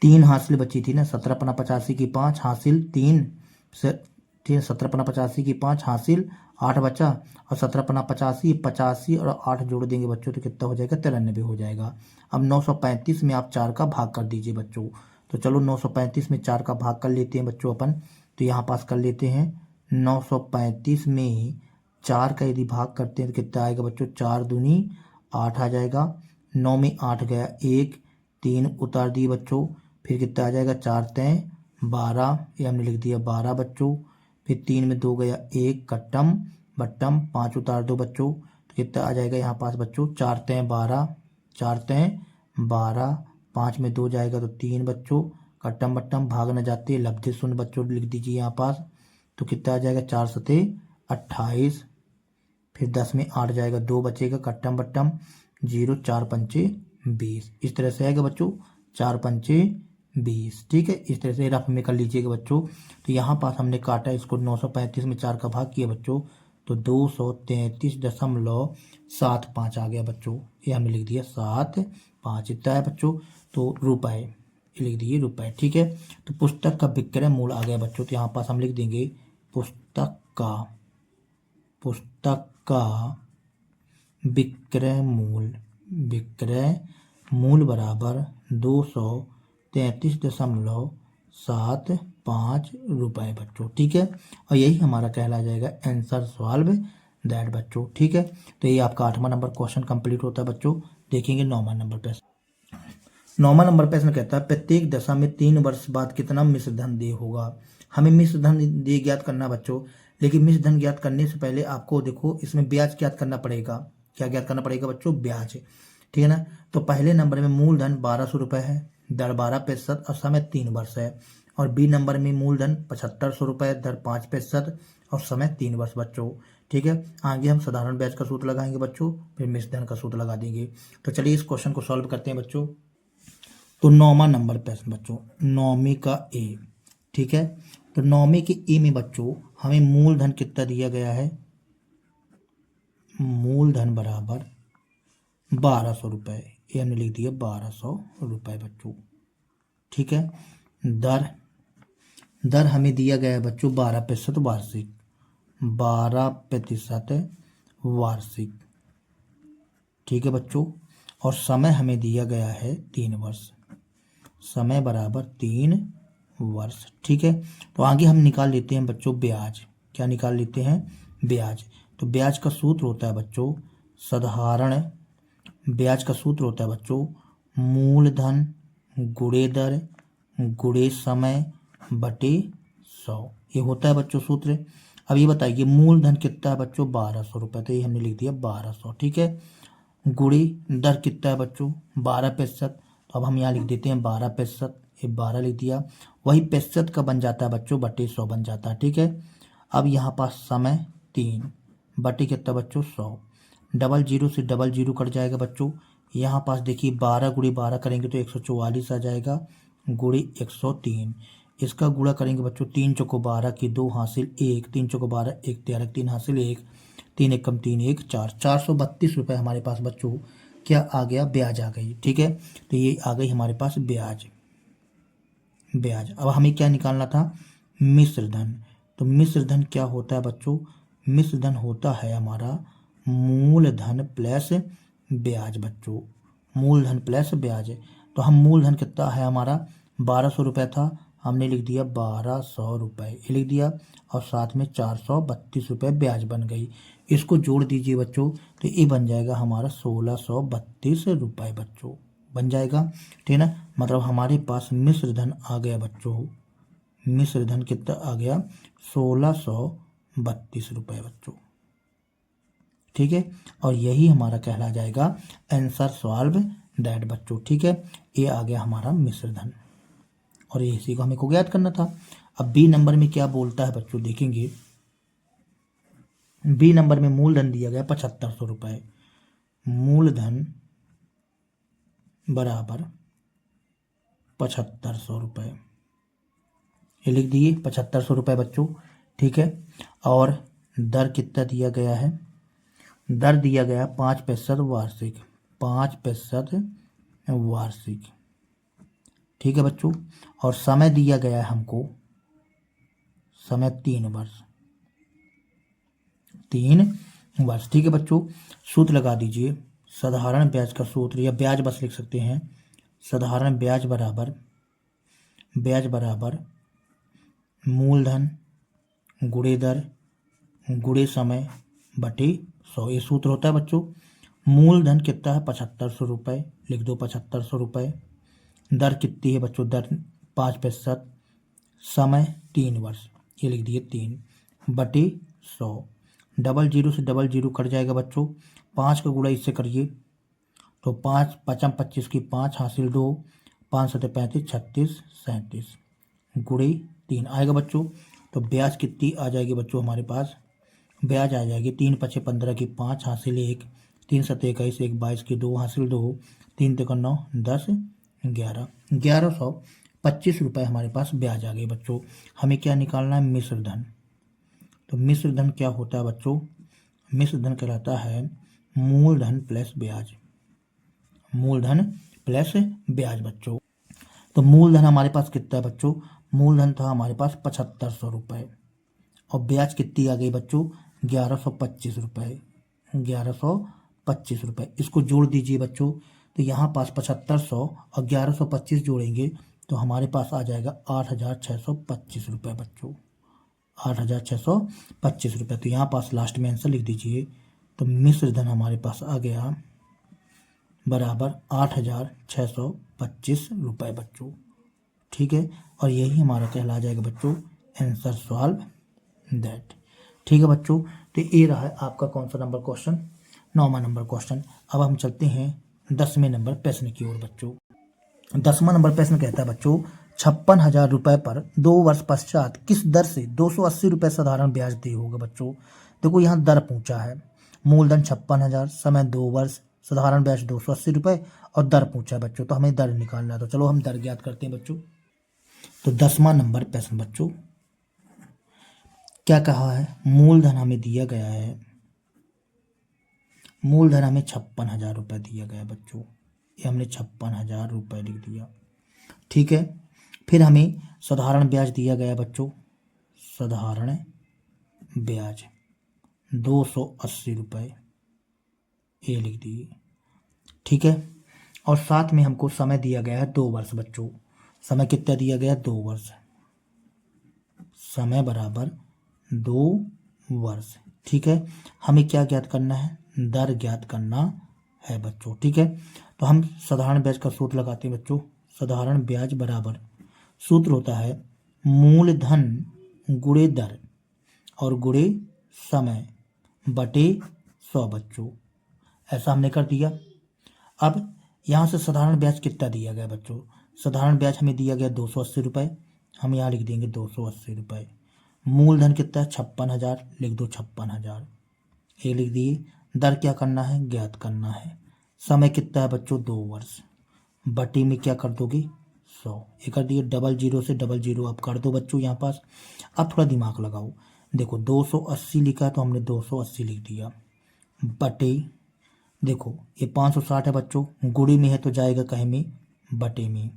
3 हासिल बची थी ना, 17 पना 85 की 5 हासिल 3 से 17 पना 85 की 5 हासिल 8 बचा, और 17 पना 85 85 और 8 जोड़ देंगे बच्चों तो कितना हो जाएगा 93 हो जाएगा। अब 935 में आप 4 का भाग कर दीजिए बच्चों। तो चलो 935 में 4 का भाग कर लेते हैं बच्चों अपन। तो यहाँ पास कर लेते हैं, 935 में 4 का यदि भाग करते हैं तो कितना आएगा बच्चों, 4 दूनी 8 आ जाएगा। 9 में 8 गया 1, 3 उतार दिए बच्चों, फिर कितना आ जाएगा 4 तय 12, ये हमने लिख दिया 12 बच्चों। फिर 3 में 2 गया 1, कट्टम बट्टम 5 उतार दो बच्चों, तो कितना आ जाएगा यहाँ पास बच्चों, 4 तय 12, 4 तय 12, 5 में 2 जाएगा तो 3 बच्चों, कट्टम बट्टम भाग न जाते लब्धे शून्य बच्चों लिख दीजिए यहाँ पास, तो कितना आ जाएगा 4 सते 28, फिर 10 में 8 जाएगा 2 बचेगा, कट्टम बट्टम 0, 4 पंचे 20, इस तरह से आएगा बच्चों 4 पंचे 20। ठीक है, इस तरह से रफ में कर लीजिएगा बच्चों। तो यहाँ पास हमने काटा इसको, 935 में 4 का भाग किया बच्चों, तो 233.75 आ गया बच्चों, ये हमने लिख दिया 75 इतना है बच्चों। तो रुपए लिख दिए रुपए। ठीक है, तो पुस्तक का विक्रय मूल्य आ गया बच्चों, तो यहाँ पास हम लिख देंगे पुस्तक का विक्रय मूल्य बराबर 233.75 रुपये बच्चों। ठीक है, और यही हमारा कहला जाएगा आंसर सॉल्व दैट बच्चों। ठीक है, तो ये आपका 8वां नंबर क्वेश्चन कंप्लीट होता है बच्चों। देखेंगे 9वां नंबर पे। 9वां नंबर पे इसमें कहता है प्रत्येक दशा में 3 वर्ष बाद कितना मिश्र धन देय होगा। हमें मिश्र धन देय ज्ञात करना बच्चों, लेकिन मिश्र धन ज्ञात करने से पहले आपको देखो इसमें ब्याज ज्ञात करना पड़ेगा। क्या ज्ञात करना पड़ेगा बच्चों, ब्याज। ठीक है ना, तो पहले नंबर में मूलधन 1200 रुपये है, दर 12% और समय 3 वर्ष है। और बी नंबर में मूलधन 7500 रुपये, दर 5% और समय 3 वर्ष बच्चों। ठीक है, आगे हम साधारण ब्याज का सूत्र लगाएंगे बच्चों, फिर मिश्र धन का सूत्र लगा देंगे। तो चलिए इस क्वेश्चन को सॉल्व करते हैं बच्चों। तो 9वां नंबर प्रश्न बच्चों, 9वीं का ए। ठीक है, तो 9वीं के ए में बच्चों हमें मूलधन कितना दिया गया है, मूलधन बराबर 1200 रुपये, ये हमने लिख दिया 1200 रुपये बच्चों। ठीक है, दर हमें दिया गया है बच्चों 12% वार्षिक, 12% वार्षिक। ठीक है बच्चों। और समय हमें दिया गया है 3 वर्ष, समय बराबर 3 वर्ष। ठीक है, तो आगे हम निकाल लेते हैं बच्चों ब्याज। क्या निकाल लेते हैं? ब्याज। तो ब्याज का सूत्र होता है बच्चों साधारण, ब्याज का सूत्र होता है बच्चों मूलधन गुणे दर गुणे समय बटे 100। ये होता है बच्चों सूत्र। अब ये बताइए मूलधन कितना है बच्चों? 1200 रुपये, तो ये हमने लिख दिया 1200। ठीक है, गुणे दर कितना है बच्चों? 12%, तो अब हम यहाँ लिख देते हैं 12%, ये 12 लिख दिया। वही प्रतिशत का बन जाता है बच्चों बटे 100 बन जाता है। ठीक है, अब यहाँ पास समय 3 बटे कितना बच्चों? 100। डबल जीरो से डबल जीरो कट जाएगा बच्चों। यहाँ पास देखिए 12 गुणे 12 करेंगे तो 144 आ जाएगा, गुणे 103। इसका गुणा करेंगे बच्चों 3 चौको 12 की 2 हासिल 1, 3 चौको 12 1 13 3 हासिल 1, 3 एकम 3 1 4, 432 रुपये हमारे पास बच्चों क्या आ गया? ब्याज आ गई। ठीक है, तो ये आ गई हमारे पास ब्याज। ब्याज। अब हमें क्या निकालना था? मिश्र धन। तो मिश्र धन क्या होता है बच्चों? मिश्र धन होता है हमारा मूलधन प्लस ब्याज बच्चों, मूलधन प्लस ब्याज। तो हम मूलधन कितना है हमारा? 1200 रुपये था, हमने लिख दिया 1200 रुपये, ये लिख दिया, और साथ में 432 रुपये ब्याज बन गई। इसको जोड़ दीजिए बच्चों, तो ये बन जाएगा हमारा 1632 रुपये बच्चों, बन जाएगा। ठीक है ना, मतलब हमारे पास मिश्र धन आ गया बच्चों, मिश्र धन कितना आ गया? 1632 रुपये बच्चों। ठीक है, और यही हमारा कहला जाएगा आंसर सॉल्व दैट बच्चों। ठीक है, ये आ गया हमारा मिश्र धन, और ये इसी को हमें को याद करना था। अब बी नंबर में क्या बोलता है बच्चों, देखेंगे। बी नंबर में मूलधन दिया गया 7500 रुपये, मूलधन बराबर 7500 रुपये, ये लिख दिए 7500 रुपये बच्चों। ठीक है, और दर कितना दिया गया है? दर दिया गया 5% वार्षिक, 5% वार्षिक। ठीक है बच्चों, और समय दिया गया है हमको, समय 3 वर्ष, 3 वर्ष। ठीक है बच्चों, सूत्र लगा दीजिए। साधारण ब्याज का सूत्र, या ब्याज बस लिख सकते हैं, साधारण ब्याज बराबर, ब्याज बराबर मूलधन गुणे दर गुणे समय बटे 100। ये सूत्र होता है बच्चों। मूलधन कितना है? 7500 रुपये, लिख दो 7500 रुपये। दर कितनी है बच्चों? दर 5%, समय 3 वर्ष, ये लिख दिए 3 बटे 100। डबल जीरो से डबल जीरो कट जाएगा बच्चों, 5 का गुणा इससे करिए, तो 5 पचम 25 की 5 हासिल 2, 5 सतह 35 36 37 गुणे 3 आएगा बच्चों। तो ब्याज कितनी आ जाएगी बच्चों हमारे पास? ब्याज आ जाएगी 3 पचे 15 की 5 हासिल 1, 3 सतह 21 1 22 की 2 हासिल 2, 3 तिक 9 10 11, 1125 रुपये हमारे पास ब्याज आ गए बच्चों। हमें क्या निकालना है? मिश्र धन। तो मिश्र धन क्या होता है बच्चों? मिश्र धन कहलाता है मूलधन प्लस ब्याज, मूलधन प्लस ब्याज बच्चों। तो मूलधन हमारे पास कितना है बच्चों? मूलधन था हमारे पास 7500 रुपये, और ब्याज कितनी आ गई बच्चों? 1125 रुपये, 1125 रुपये। इसको जोड़ दीजिए बच्चों, तो यहाँ पास 7500 और 1125 जोड़ेंगे तो हमारे पास आ जाएगा 8625 रुपये बच्चों, 8625 रुपये। तो यहाँ पास लास्ट में आंसर लिख दीजिए। तो मिश्र धन हमारे पास आ गया बराबर 8625 रुपये बच्चों। ठीक है, और यही हमारा कहला जाएगा बच्चों आंसर सॉल्व दैट। ठीक है बच्चों, तो ये रहा है आपका कौन सा नंबर क्वेश्चन? 9वां नंबर क्वेश्चन। अब हम चलते हैं 10वें नंबर प्रश्न की ओर बच्चों। 10वां नंबर प्रश्न कहता है बच्चों 56,000 रुपये पर 2 वर्ष पश्चात किस दर से 280 रुपये साधारण ब्याज देय होगा बच्चों। देखो यहाँ दर पूछा है, मूलधन 56,000, समय 2 वर्ष, साधारण ब्याज 280 रुपये, और दर पूछा है बच्चों। तो हमें दर निकालना है, तो चलो हम दर ज्ञात करते हैं बच्चों। तो 10वां नंबर प्रश्न बच्चों क्या कहा है? मूलधन हमें दिया गया है, मूलधन हमें 56,000 रुपये दिया गया बच्चों, ये हमने 56,000 रुपये लिख दिया। ठीक है, फिर हमें साधारण ब्याज दिया गया बच्चों, साधारण ब्याज 280 रुपये, ये लिख दिए। ठीक है। और साथ में हमको समय दिया गया है 2 वर्ष बच्चों। समय कितना दिया गया है? 2 वर्ष। समय बराबर 2 वर्ष। ठीक है। हमें क्या ज्ञात करना है? दर ज्ञात करना है बच्चों। ठीक है। तो हम साधारण ब्याज का सूत्र लगाते हैं बच्चों। साधारण ब्याज बराबर सूत्र होता है मूलधन गुणे दर और गुणे समय बटे 100 बच्चों। ऐसा हमने कर दिया। अब यहाँ से साधारण ब्याज कितना दिया गया बच्चों? साधारण ब्याज हमें दिया गया 280 रुपये। हम यहाँ लिख देंगे 280 रुपये। मूलधन कितना है? 56,000। लिख दो 56,000, ये लिख दिए। दर क्या करना है? ज्ञात करना है। समय कितना है बच्चों? 2 वर्ष। बटी में क्या कर दोगे? 100। ये कर दिए। डबल जीरो से डबल जीरो अब कर दो बच्चों यहाँ पास। अब थोड़ा दिमाग लगाओ। देखो 280 लिखा है तो हमने 280 लिख दिया। बटे देखो ये 560 है बच्चों। गुड़ी में है तो जाएगा कहे में? बटे में।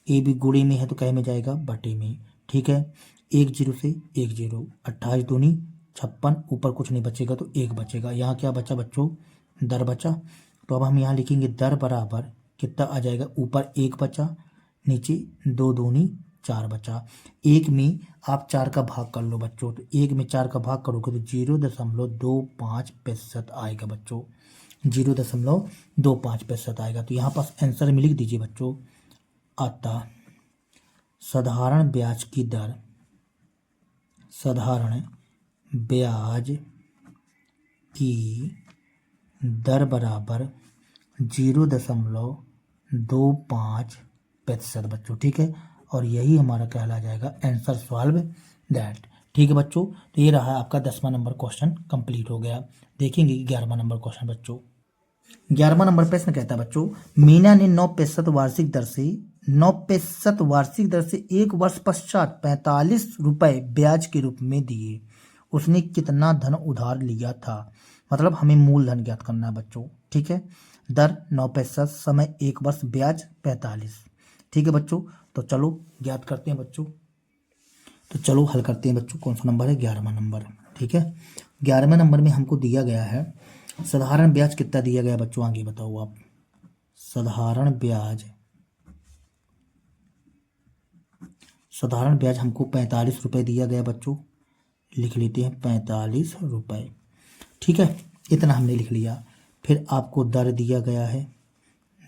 ये भी गुड़ी में है तो कहे में जाएगा? बटे में। ठीक है। 1 जीरो से 1 जीरो। 28 दूनी 56। ऊपर कुछ नहीं बचेगा तो 1 बचेगा। यहाँ क्या बचा बच्चों? दर बचा। तो अब हम यहाँ लिखेंगे दर बराबर कितना आ जाएगा? ऊपर 1 बचा, नीचे 2 दूनी 4 बचा। 1 में आप 4 का भाग कर लो बच्चों। तो 1 में 4 का भाग करोगे तो 0.25% आएगा बच्चों। 0.25% आएगा। तो यहाँ पास आंसर में लिख दीजिए बच्चों। अतः साधारण ब्याज की दर, साधारण ब्याज की दर बराबर 0.25% बच्चों। ठीक है। और यही हमारा कहला जाएगा आंसर सॉल्व दैट। ठीक है बच्चों। तो ये रहा आपका 10वां नंबर क्वेश्चन कंप्लीट हो गया। देखेंगे 11वां नंबर क्वेश्चन बच्चों। 11वां नंबर प्रश्न कहता है बच्चों, मीना ने 9% वार्षिक दर से 9% वार्षिक दर से 1 वर्ष पश्चात 45 रुपये ब्याज के रूप में दिए। उसने कितना धन उधार लिया था? मतलब हमें मूलधन ज्ञात करना है बच्चों। ठीक है। दर 9%, समय 1 वर्ष, ब्याज 45। ठीक है बच्चों। तो चलो ज्ञात करते हैं बच्चों। तो चलो हल करते हैं बच्चों। कौन सा नंबर है? 11वां नंबर। ठीक है। 11वें नंबर में हमको दिया गया है साधारण ब्याज कितना दिया गया बच्चों? आगे बताओ आप। साधारण ब्याज हमको 45 रुपये दिया गया बच्चों। लिख लेते हैं 45 रुपये। ठीक है। इतना हमने लिख लिया। फिर आपको दर दिया गया है।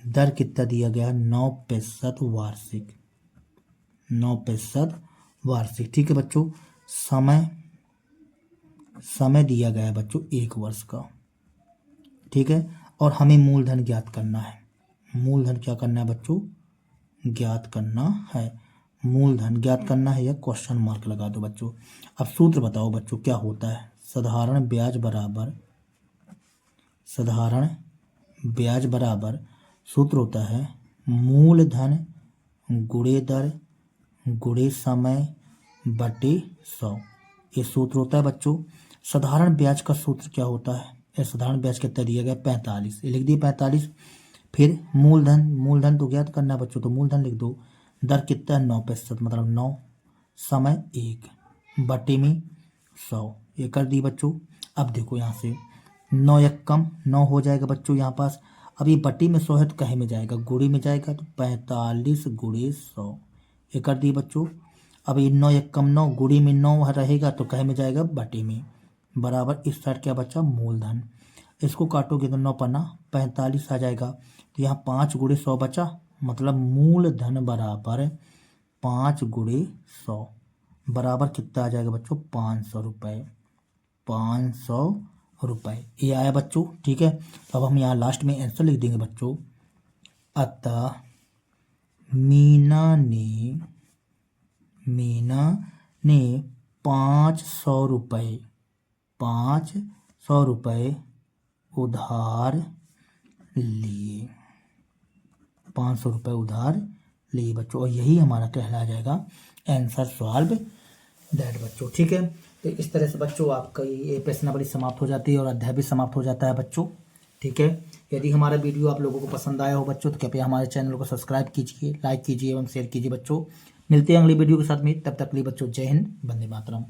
दर कितना दिया गया? 9% वार्षिक। 9% वार्षिक। ठीक है बच्चों। समय दिया गया है बच्चों 1 वर्ष का। ठीक है। और हमें मूलधन ज्ञात करना है। मूलधन क्या करना है बच्चों? ज्ञात करना है। मूलधन ज्ञात करना है या क्वेश्चन मार्क लगा दो बच्चों। अब सूत्र बताओ बच्चों क्या होता है? साधारण ब्याज बराबर सूत्र होता है मूलधन गुणे दर गुणे समय बटे 100। ये सूत्र होता है बच्चों। साधारण ब्याज का सूत्र क्या होता है? साधारण ब्याज कितना दिया गया? 45। ये लिख दिए 45। फिर मूलधन तो ज्ञात करना है बच्चों, तो मूलधन लिख दो। दर कितना है? 9%, मतलब 9। समय 1 बटे में 100। ये कर दी बच्चों। अब देखो यहाँ से 9 एक कम 9 हो जाएगा बच्चों यहाँ पास। अब ये बटी में 100 है तो कहे में जाएगा? गुड़ी में जाएगा। तो 45 गुणे 100। ये कर दी बच्चों। अब ये 9 एक कम 9, गुड़ी में 9 रहेगा तो कहे में जाएगा? बटी में। बराबर इस साइड क्या बचा? मूलधन। इसको काटोगे तो 9 पन्ना 45 आ जाएगा। तो यहाँ 5 गुणे 100 बचा, मतलब मूलधन बराबर 5 गुणे 100 बराबर कितना आ जाएगा बच्चों? 500 रुपये। 500 रुपये ये आया बच्चों। ठीक है। तो अब हम यहाँ लास्ट में आंसर लिख देंगे बच्चों। अतः मीना ने 500 रुपये उधार लिए। 500 रुपये उधार लिए बच्चों। और यही हमारा कहला जाएगा आंसर सॉल्व दैट बच्चों। ठीक है। तो इस तरह से बच्चों आपका ये प्रश्नावली समाप्त हो जाती है और अध्याय भी समाप्त हो जाता है बच्चों। ठीक है। यदि हमारा वीडियो आप लोगों को पसंद आया हो बच्चों तो कृपया हमारे चैनल को सब्सक्राइब कीजिए, लाइक कीजिए एवं शेयर कीजिए बच्चों। मिलते हैं अगली वीडियो के साथ में। तब तक के लिए बच्चों जय हिंद, वंदे मातरम।